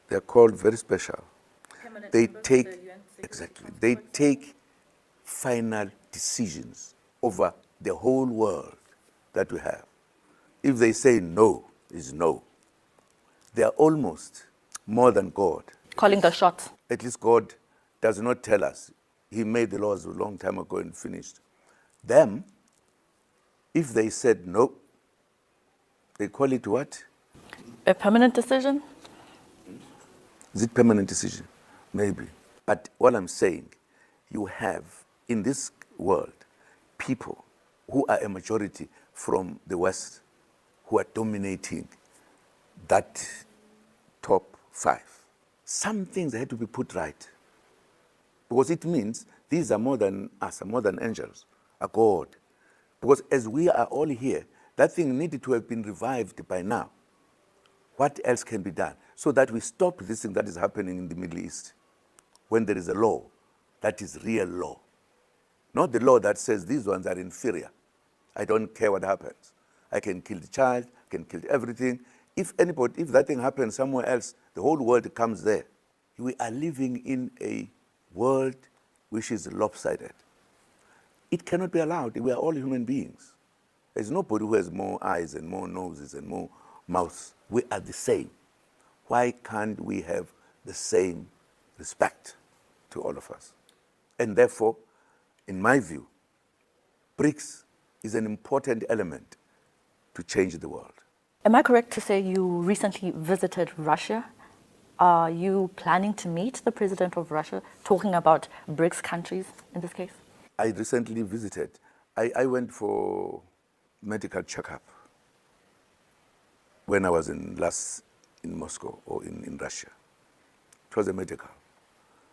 They are called very special. They take, exactly, they take final decisions over the whole world that we have. If they say no, is no. They are almost more than God. Calling the shots. At least God does not tell us. He made the laws a long time ago and finished. Them, if they said no, they call it what? A permanent decision? Is it permanent decision? Maybe. But what I'm saying, you have in this world people who are a majority from the West who are dominating that top 5. Some things had to be put right. Because it means these are more than us, are more than angels, are God. Because as we are all here, that thing needed to have been revived by now. What else can be done? So that we stop this thing that is happening in the Middle East when there is a law that is real law. not the law that says these ones are inferior. I don't care what happens. I can kill the child, I can kill everything. If that thing happens somewhere else, the whole world comes there. We are living in a world which is lopsided. It cannot be allowed. We are all human beings. There's nobody who has more eyes and more noses and more mouths. We are the same. Why can't we have the same respect to all of us? And therefore, in my view, BRICS is an important element to change the world. Am I correct to say you recently visited Russia? Are you planning to meet the president of Russia, talking about BRICS countries in this case? I recently visited. I went for medical checkup when I was in Moscow or in Russia. It was a medical.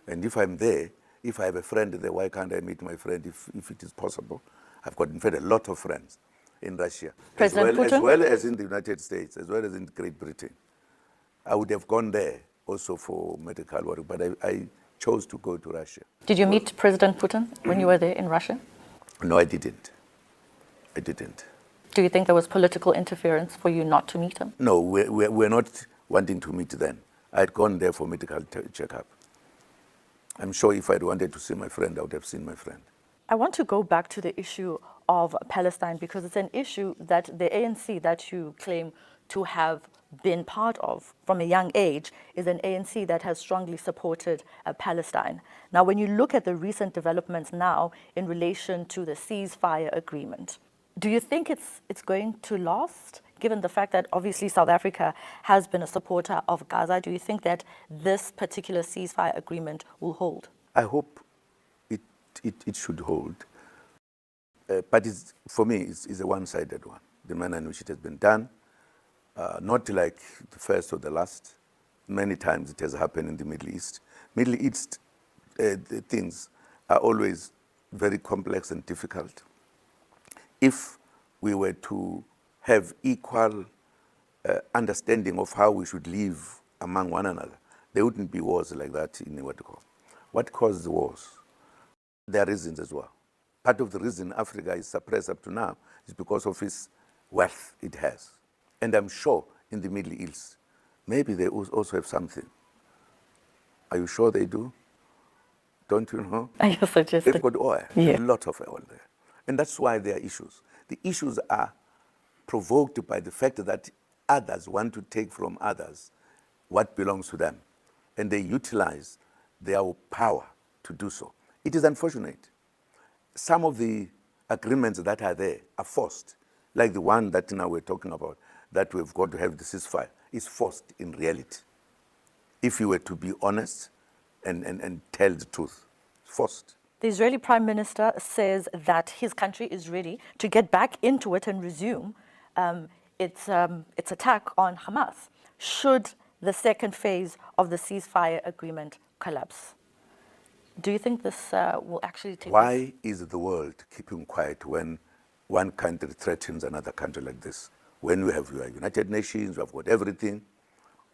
And if I'm there, if I have a friend there, why can't I meet my friend if it is possible? I've got, in fact, a lot of friends in Russia. President Putin? As well as in the United States, as well as in Great Britain. I would have gone there also for medical work, but I chose to go to Russia. Did you meet President Putin when you were there in Russia? No, I didn't. I didn't. Do you think there was political interference for you not to meet him? No, we're not wanting to meet then. I had gone there for medical checkup. I'm sure if I'd wanted to see my friend, I would have seen my friend. I want to go back to the issue of Palestine because it's an issue that the ANC that you claim to have been part of from a young age is an ANC that has strongly supported Palestine. Now, when you look at the recent developments now in relation to the ceasefire agreement, do you think it's going to last, given the fact that obviously South Africa has been a supporter of Gaza? Do you think that this particular ceasefire agreement will hold? I hope it should hold. But for me, it's a one-sided one, the manner in which it has been done. Not like the first or the last. Many times it has happened in the Middle East. Middle East the things are always very complex and difficult. If we were to have equal understanding of how we should live among one another, there wouldn't be wars like that in what caused the wars. There are reasons as well. Part of the reason Africa is suppressed up to now is because of its wealth it has. And I'm sure in the Middle East, maybe they also have something. Are you sure they do? Don't you know? Are you suggesting? They've got oil, Yeah. a lot of oil there. And that's why there are issues. The issues are provoked by the fact that others want to take from others what belongs to them. And they utilize their power to do so. It is unfortunate. Some of the agreements that are there are forced, like the one that now we're talking about, that we've got to have the ceasefire, is forced in reality. If you were to be honest and tell the truth, it's forced. The Israeli Prime Minister says that his country is ready to get back into it and resume its attack on Hamas, should the second phase of the ceasefire agreement collapse. Do you think this will actually take place? Why is the world keeping quiet when one country threatens another country like this? When we have your United Nations, we have got everything.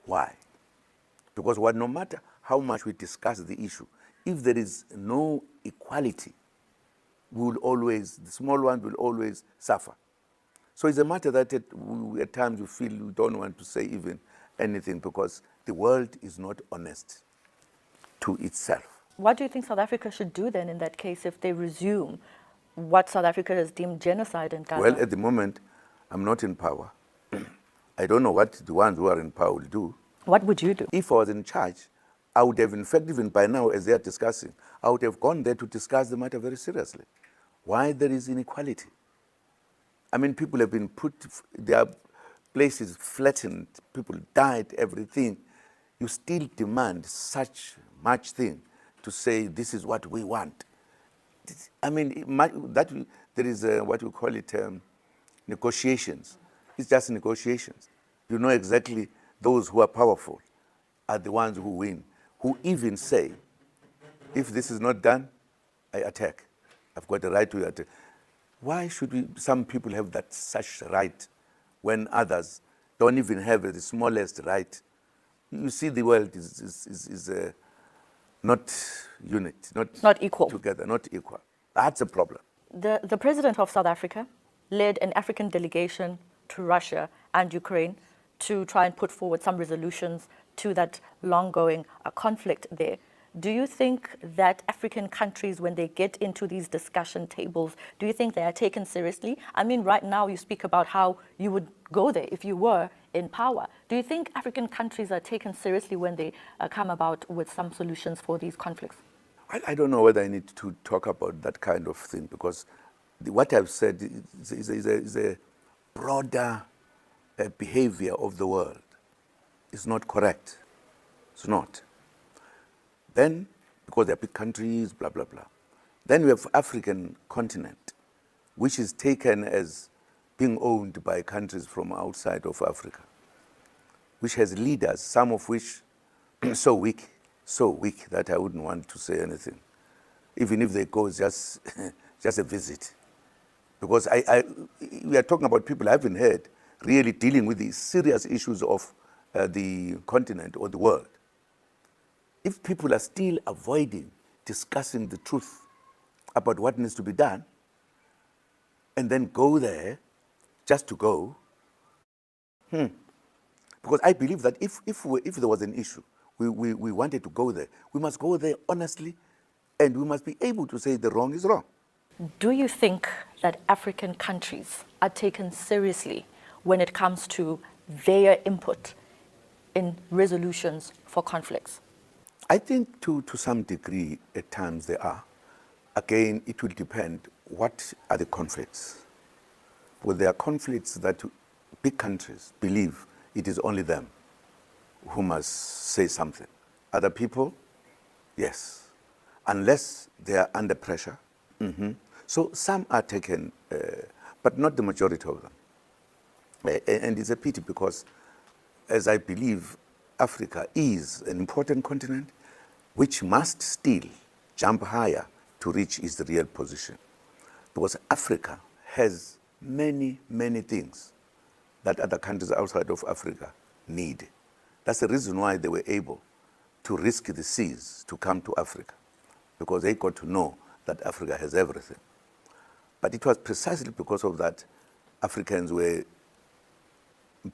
Why? Because no matter how much we discuss the issue, if there is no equality, the small one will always suffer. So it's a matter that at times we feel we don't want to say even anything because the world is not honest to itself. What do you think South Africa should do then in that case if they resume what South Africa has deemed genocide in Gaza? Well, at the moment, I'm not in power. I don't know what the ones who are in power will do. What would you do? If I was in charge, I would have, in fact, even by now, as they are discussing, I would have gone there to discuss the matter very seriously. Why there is inequality? I mean, people have been their places flattened, people died, everything. You still demand such much thing to say this is what we want. I mean, there is what we call it negotiations. It's just negotiations. You know exactly those who are powerful are the ones who win, who even say, if this is not done, I attack. I've got the right to attack. Why should some people have such right when others don't even have the smallest right? You see, the world is not unit, not equal. together, not equal. That's a problem. The president of South Africa led an African delegation to Russia and Ukraine to try and put forward some resolutions to that long-going conflict there. Do you think that African countries, when they get into these discussion tables, do you think they are taken seriously? I mean, right now you speak about how you would go there if you were in power. Do you think African countries are taken seriously when they come about with some solutions for these conflicts? I don't know whether I need to talk about that kind of thing, because what I've said is a broader behavior of the world. It's not correct. It's not. Then, because they're big countries, blah, blah, blah. Then we have African continent, which is taken as being owned by countries from outside of Africa, which has leaders, some of which so weak that I wouldn't want to say anything. Even if they go, it's just a visit. Because we are talking about people I haven't heard really dealing with the serious issues of the continent or the world. If people are still avoiding discussing the truth about what needs to be done, and then go there just to go, because I believe that if there was an issue, we wanted to go there, we must go there honestly, and we must be able to say the wrong is wrong. Do you think that African countries are taken seriously when it comes to their input in resolutions for conflicts? I think to some degree at times they are. Again, it will depend what are the conflicts. Well, there are conflicts that big countries believe it is only them who must say something. Other people, yes, unless they are under pressure. So some are taken, but not the majority of them. And it's a pity, because, as I believe, Africa is an important continent which must still jump higher to reach its real position. Because Africa has many, many things that other countries outside of Africa need. That's the reason why they were able to risk the seas to come to Africa, because they got to know that Africa has everything. But it was precisely because of that Africans were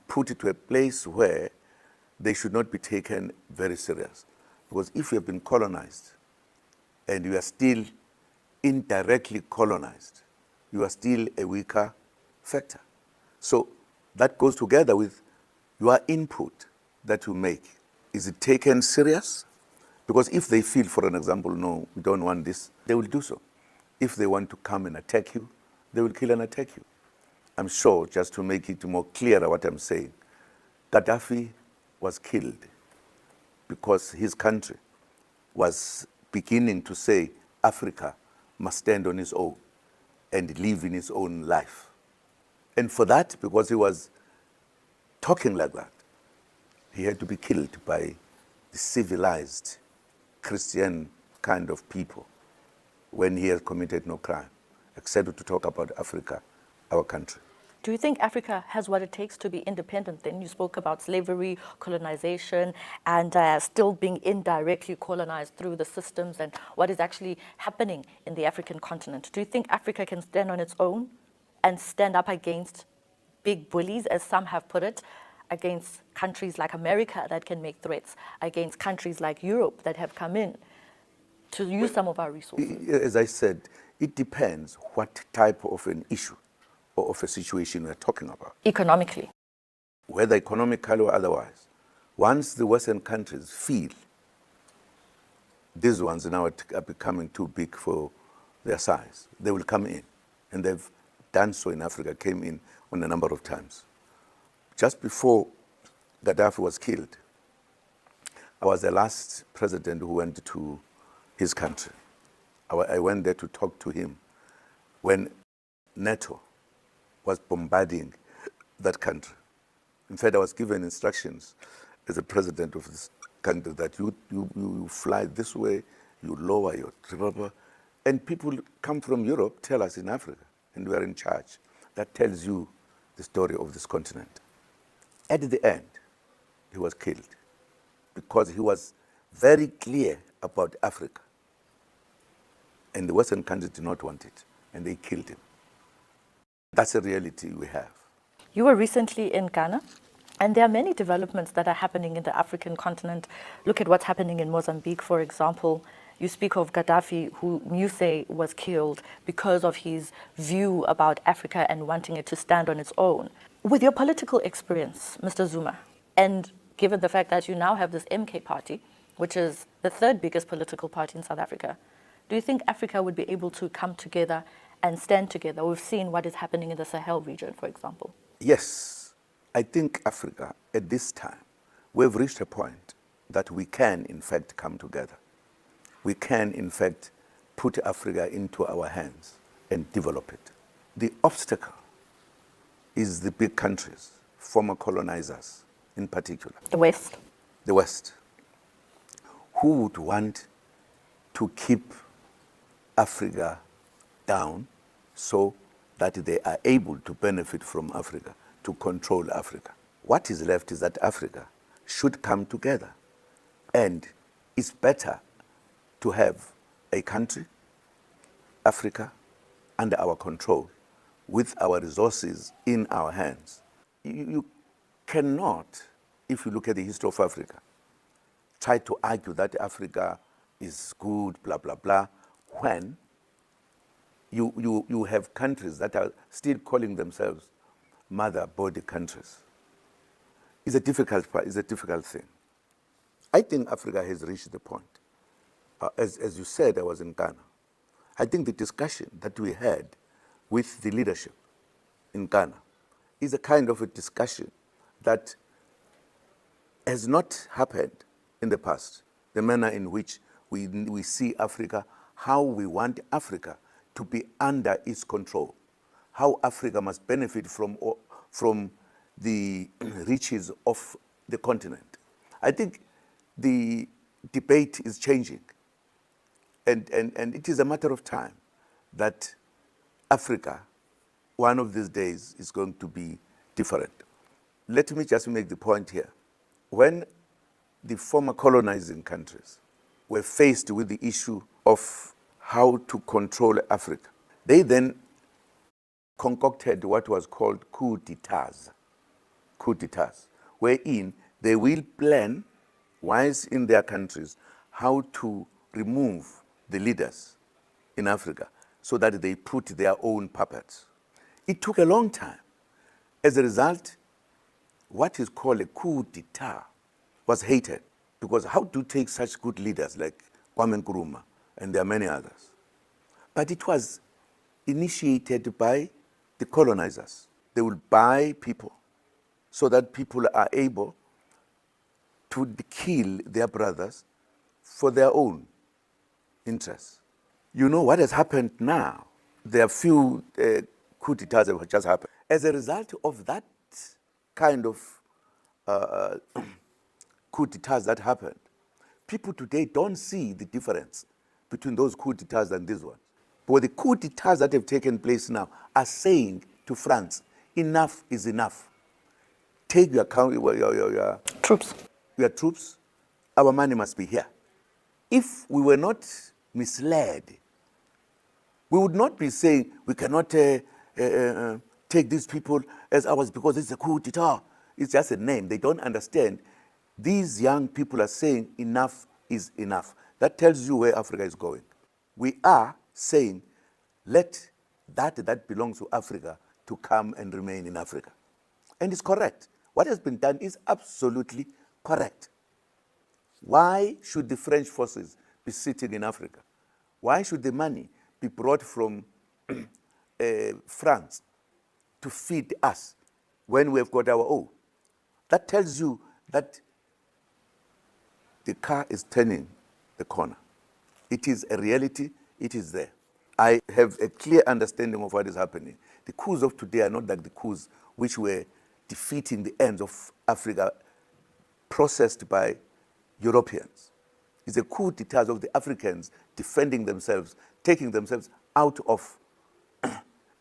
put into a place where they should not be taken very serious. Because if you have been colonized and you are still indirectly colonized, you are still a weaker factor. So that goes together with your input that you make. Is it taken serious? Because if they feel, for an example, no, we don't want this, they will do so. If they want to come and attack you, they will kill and attack you. I'm sure, just to make it more clearer what I'm saying, Gaddafi was killed because his country was beginning to say Africa must stand on its own and live in its own life. And for that, because he was talking like that, he had to be killed by the civilized Christian kind of people when he had committed no crime, except to talk about Africa, our country. Do you think Africa has what it takes to be independent? Then you spoke about slavery, colonization, and still being indirectly colonized through the systems and what is actually happening in the African continent. Do you think Africa can stand on its own and stand up against big bullies, as some have put it, against countries like America that can make threats, against countries like Europe that have come in to use some of our resources? As I said, it depends what type of an issue or of a situation we're talking about. Economically. Whether economically or otherwise. Once the Western countries feel these ones now are becoming too big for their size, they will come in. And they've done so in Africa, came in on a number of times. Just before Gaddafi was killed, I was the last president who went to his country. I went there to talk to him when NATO was bombarding that country. In fact, I was given instructions as the president of this country that you fly this way, you lower your triple, and people come from Europe tell us in Africa, and we are in charge. That tells you the story of this continent. At the end, he was killed because he was very clear about Africa. And the Western countries did not want it, and they killed him. That's a reality we have. You were recently in Ghana, and there are many developments that are happening in the African continent. Look at what's happening in Mozambique, for example. You speak of Gaddafi, who you say was killed because of his view about Africa and wanting it to stand on its own. With your political experience, Mr. Zuma, and given the fact that you now have this MK party, which is the third biggest political party in South Africa, do you think Africa would be able to come together and stand together? We've seen what is happening in the Sahel region, for example. Yes, I think Africa, at this time, we've reached a point that we can, in fact, come together. We can, in fact, put Africa into our hands and develop it. The obstacle is the big countries, former colonizers in particular. The West. The West, who would want to keep Africa down so that they are able to benefit from Africa, to control Africa. What is left is that Africa should come together. And it's better to have a country, Africa, under our control, with our resources in our hands. You cannot, if you look at the history of Africa, try to argue that Africa is good, blah, blah, blah, when you have countries that are still calling themselves mother body countries. It's a difficult thing. I think Africa has reached the point. As you said, I was in Ghana. I think the discussion that we had with the leadership in Ghana is a kind of a discussion that has not happened in the past. The manner in which we see Africa, how we want Africa to be under its control, how Africa must benefit from the riches of the continent. I think the debate is changing, and it is a matter of time that Africa, one of these days, is going to be different. Let me just make the point here. When the former colonizing countries were faced with the issue of how to control Africa, they then concocted what was called coup d'etats, wherein they will plan, once in their countries, how to remove the leaders in Africa so that they put their own puppets. It took a long time. As a result, what is called a coup d'etat was hated, because how to take such good leaders like Kwame Nkrumah, and there are many others. But it was initiated by the colonizers. They will buy people so that people are able to kill their brothers for their own interests. You know what has happened now? There are few coup d'etats that have just happened. As a result of that kind of coup d'etats that happened, people today don't see the difference between those coup d'etats and this one. But the coup d'etats that have taken place now are saying to France, enough is enough. Take your Troops. Your troops, our money must be here. If we were not misled, we would not be saying we cannot take these people as ours because it's a coup d'etat. It's just a name. They don't understand. These young people are saying enough is enough. That tells you where Africa is going. We are saying, let that belongs to Africa to come and remain in Africa. And it's correct. What has been done is absolutely correct. Why should the French forces be sitting in Africa? Why should the money be brought from France to feed us when we have got our own? That tells you that the car is turning the corner. It is a reality, it is there. I have a clear understanding of what is happening. The coups of today are not like the coups which were defeating the ends of Africa processed by Europeans. It's a coup d'etat of the Africans defending themselves, taking themselves out of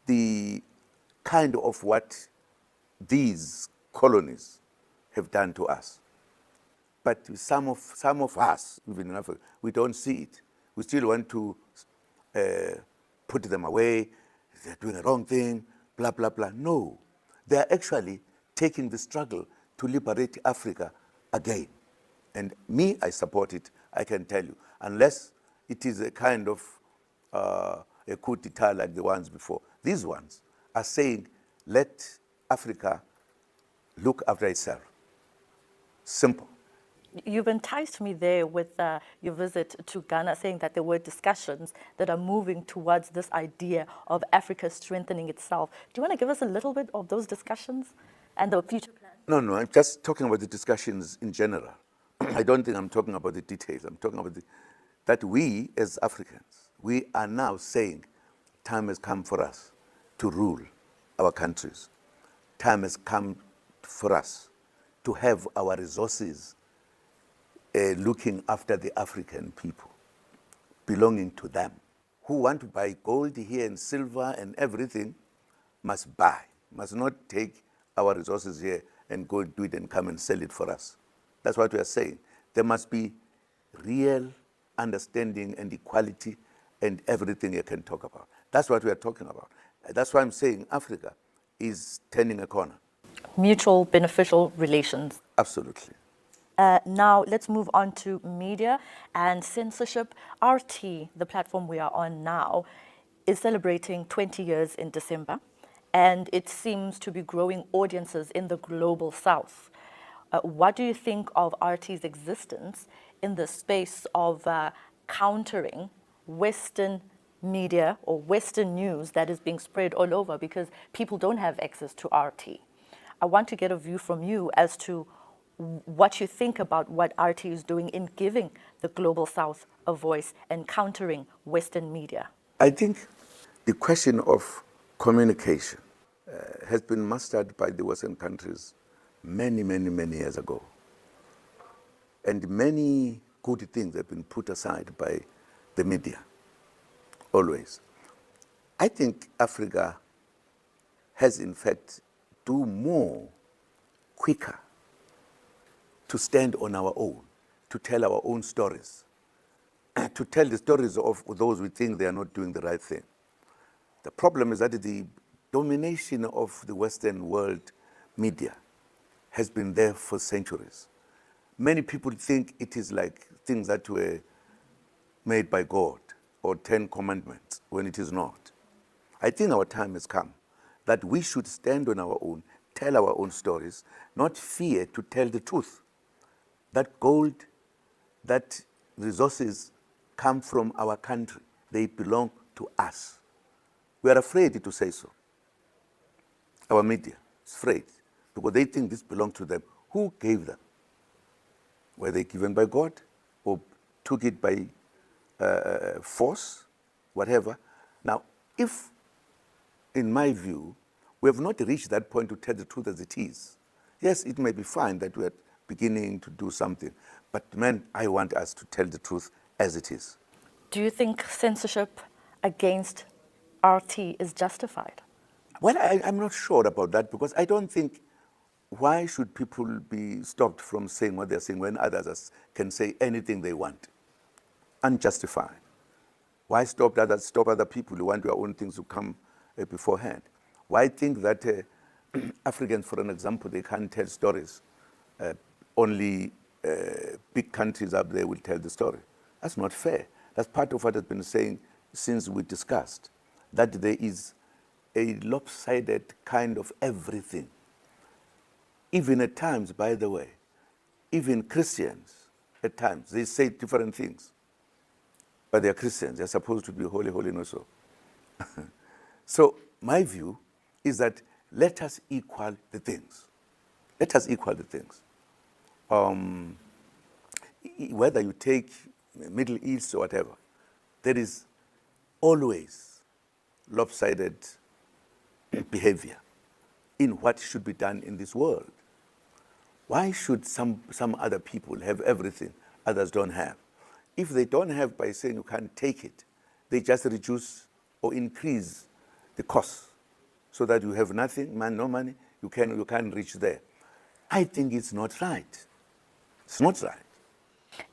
the kind of what these colonies have done to us. But some of us, even in Africa, we don't see it. We still want to put them away, they're doing the wrong thing, blah, blah, blah. No, they're actually taking the struggle to liberate Africa again. And me, I support it, I can tell you, unless it is a kind of a coup d'etat like the ones before. These ones are saying, let Africa look after itself. Simple. You've enticed me there with your visit to Ghana, saying that there were discussions that are moving towards this idea of Africa strengthening itself. Do you want to give us a little bit of those discussions and the future plans? No, I'm just talking about the discussions in general. I don't think I'm talking about the details. I'm talking about that we, as Africans, we are now saying time has come for us to rule our countries. Time has come for us to have our resources looking after the African people, belonging to them. Who want to buy gold here and silver and everything must buy, must not take our resources here and go do it and come and sell it for us. That's what we are saying. There must be real understanding and equality and everything you can talk about. That's what we are talking about. That's why I'm saying Africa is turning a corner. Mutual beneficial relations. Absolutely. Now, let's move on to media and censorship. RT, the platform we are on now, is celebrating 20 years in December, and it seems to be growing audiences in the global south. What do you think of RT's existence in the space of countering Western media or Western news that is being spread all over because people don't have access to RT? I want to get a view from you as to what you think about what RT is doing in giving the global south a voice and countering Western media. I think the question of communication has been mastered by the Western countries many, many, many years ago. And many good things have been put aside by the media, always. I think Africa has, in fact, do more quicker to stand on our own, to tell our own stories, to tell the stories of those we think they are not doing the right thing. The problem is that the domination of the Western world media has been there for centuries. Many people think it is like things that were made by God or 10 commandments when it is not. I think our time has come that we should stand on our own, tell our own stories, not fear to tell the truth. That gold, that resources come from our country. They belong to us. We are afraid to say so. Our media is afraid because they think this belongs to them. Who gave them? Were they given by God or took it by force, whatever? Now, if, in my view, we have not reached that point to tell the truth as it is, yes, it may be fine that we are beginning to do something, but man, I want us to tell the truth as it is. Do you think censorship against RT is justified? Well, I'm not sure about that because I don't think, why should people be stopped from saying what they're saying when others can say anything they want? Unjustified. Why stop other people who want their own things to come beforehand? Why think that Africans, for an example, they can't tell stories? Only big countries up there will tell the story. That's not fair. That's part of what I've been saying since we discussed, that there is a lopsided kind of everything. Even at times, by the way, even Christians, at times, they say different things. But they're Christians. They're supposed to be holy, holy, no so. So my view is that let us equal the things. Let us equal the things. Whether you take Middle East or whatever, there is always lopsided behavior in what should be done in this world. Why should some other people have everything others don't have? If they don't have by saying you can't take it, they just reduce or increase the cost so that you have nothing, no money, you can't reach there. I think it's not right. It's not right.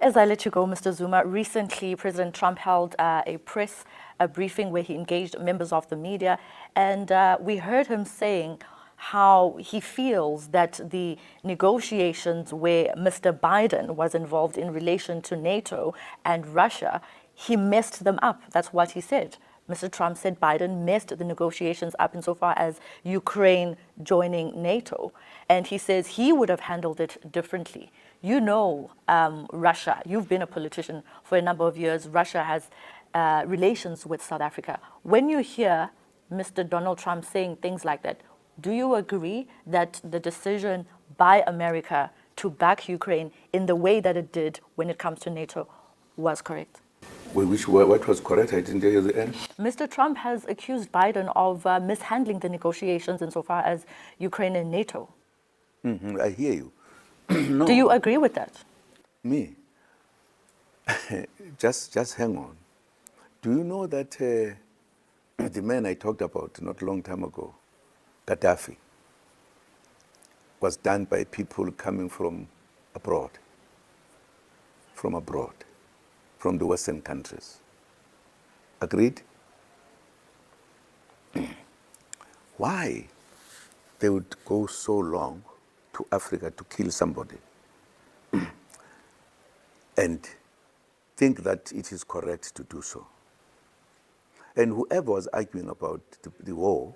As I let you go, Mr. Zuma, recently President Trump held a press briefing where he engaged members of the media, and we heard him saying how he feels that the negotiations where Mr. Biden was involved in relation to NATO and Russia, he messed them up. That's what he said. Mr. Trump said Biden messed the negotiations up insofar as Ukraine joining NATO. And he says he would have handled it differently. You know Russia. You've been a politician for a number of years. Russia has relations with South Africa. When you hear Mr. Donald Trump saying things like that, do you agree that the decision by America to back Ukraine in the way that it did when it comes to NATO was correct? What was correct? I didn't hear the end. Mr. Trump has accused Biden of mishandling the negotiations insofar as Ukraine and NATO. I hear you. No. Do you agree with that? Me? just hang on. Do you know that the man I talked about not a long time ago, Gaddafi, was done by people coming from abroad, from the Western countries. Agreed? Why they would go so long to Africa to kill somebody and think that it is correct to do so? And whoever was arguing about the war,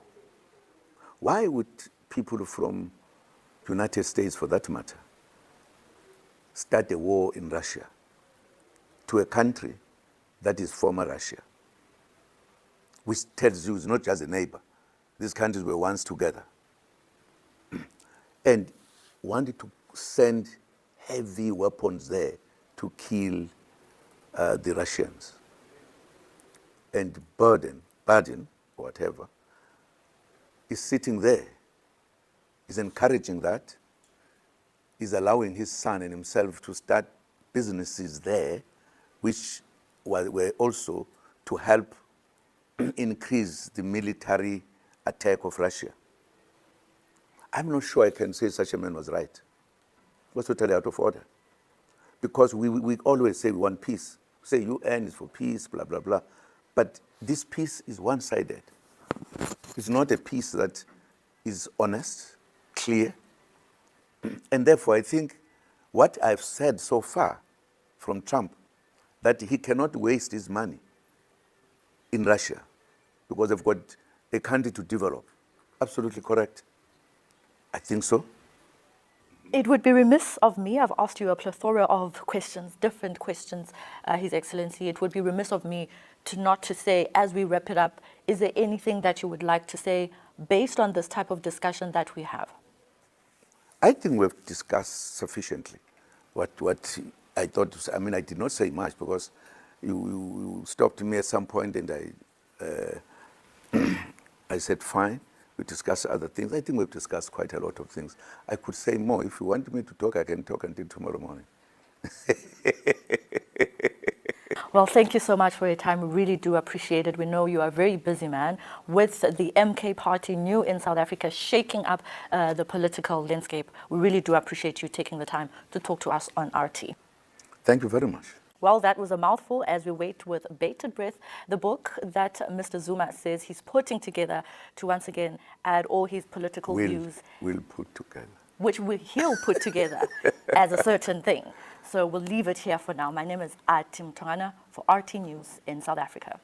why would people from the United States, for that matter, start a war in Russia to a country that is former Russia, which tells you it's not just a neighbor. These countries were once together. And wanted to send heavy weapons there to kill the Russians. And Biden, whatever, is sitting there, is encouraging that, is allowing his son and himself to start businesses there, which were also to help increase the military attack of Russia. I'm not sure I can say such a man was right. It was totally out of order. Because we always say we want peace. Say UN is for peace, blah, blah, blah. But this peace is one-sided. It's not a peace that is honest, clear. And therefore, I think what I've said so far from Trump, that he cannot waste his money in Russia because they've got a country to develop. Absolutely correct. I think so. It would be remiss of me, I've asked you a plethora of questions, different questions, His Excellency. It would be remiss of me not to say, as we wrap it up, is there anything that you would like to say based on this type of discussion that we have? I think we've discussed sufficiently what I thought. I mean, I did not say much because you stopped me at some point and I said, fine, we discuss other things. I think we've discussed quite a lot of things. I could say more. If you want me to talk, I can talk until tomorrow morning. Well, thank you so much for your time. We really do appreciate it. We know you are a very busy man with the MK party new in South Africa, shaking up the political landscape. We really do appreciate you taking the time to talk to us on RT. Thank you very much. Well, that was a mouthful as we wait with bated breath the book that Mr. Zuma says he's putting together to once again add all his political views. Will put together. Which he'll put together as a certain thing. So we'll leave it here for now. My name is Tim Tongana for RT News in South Africa.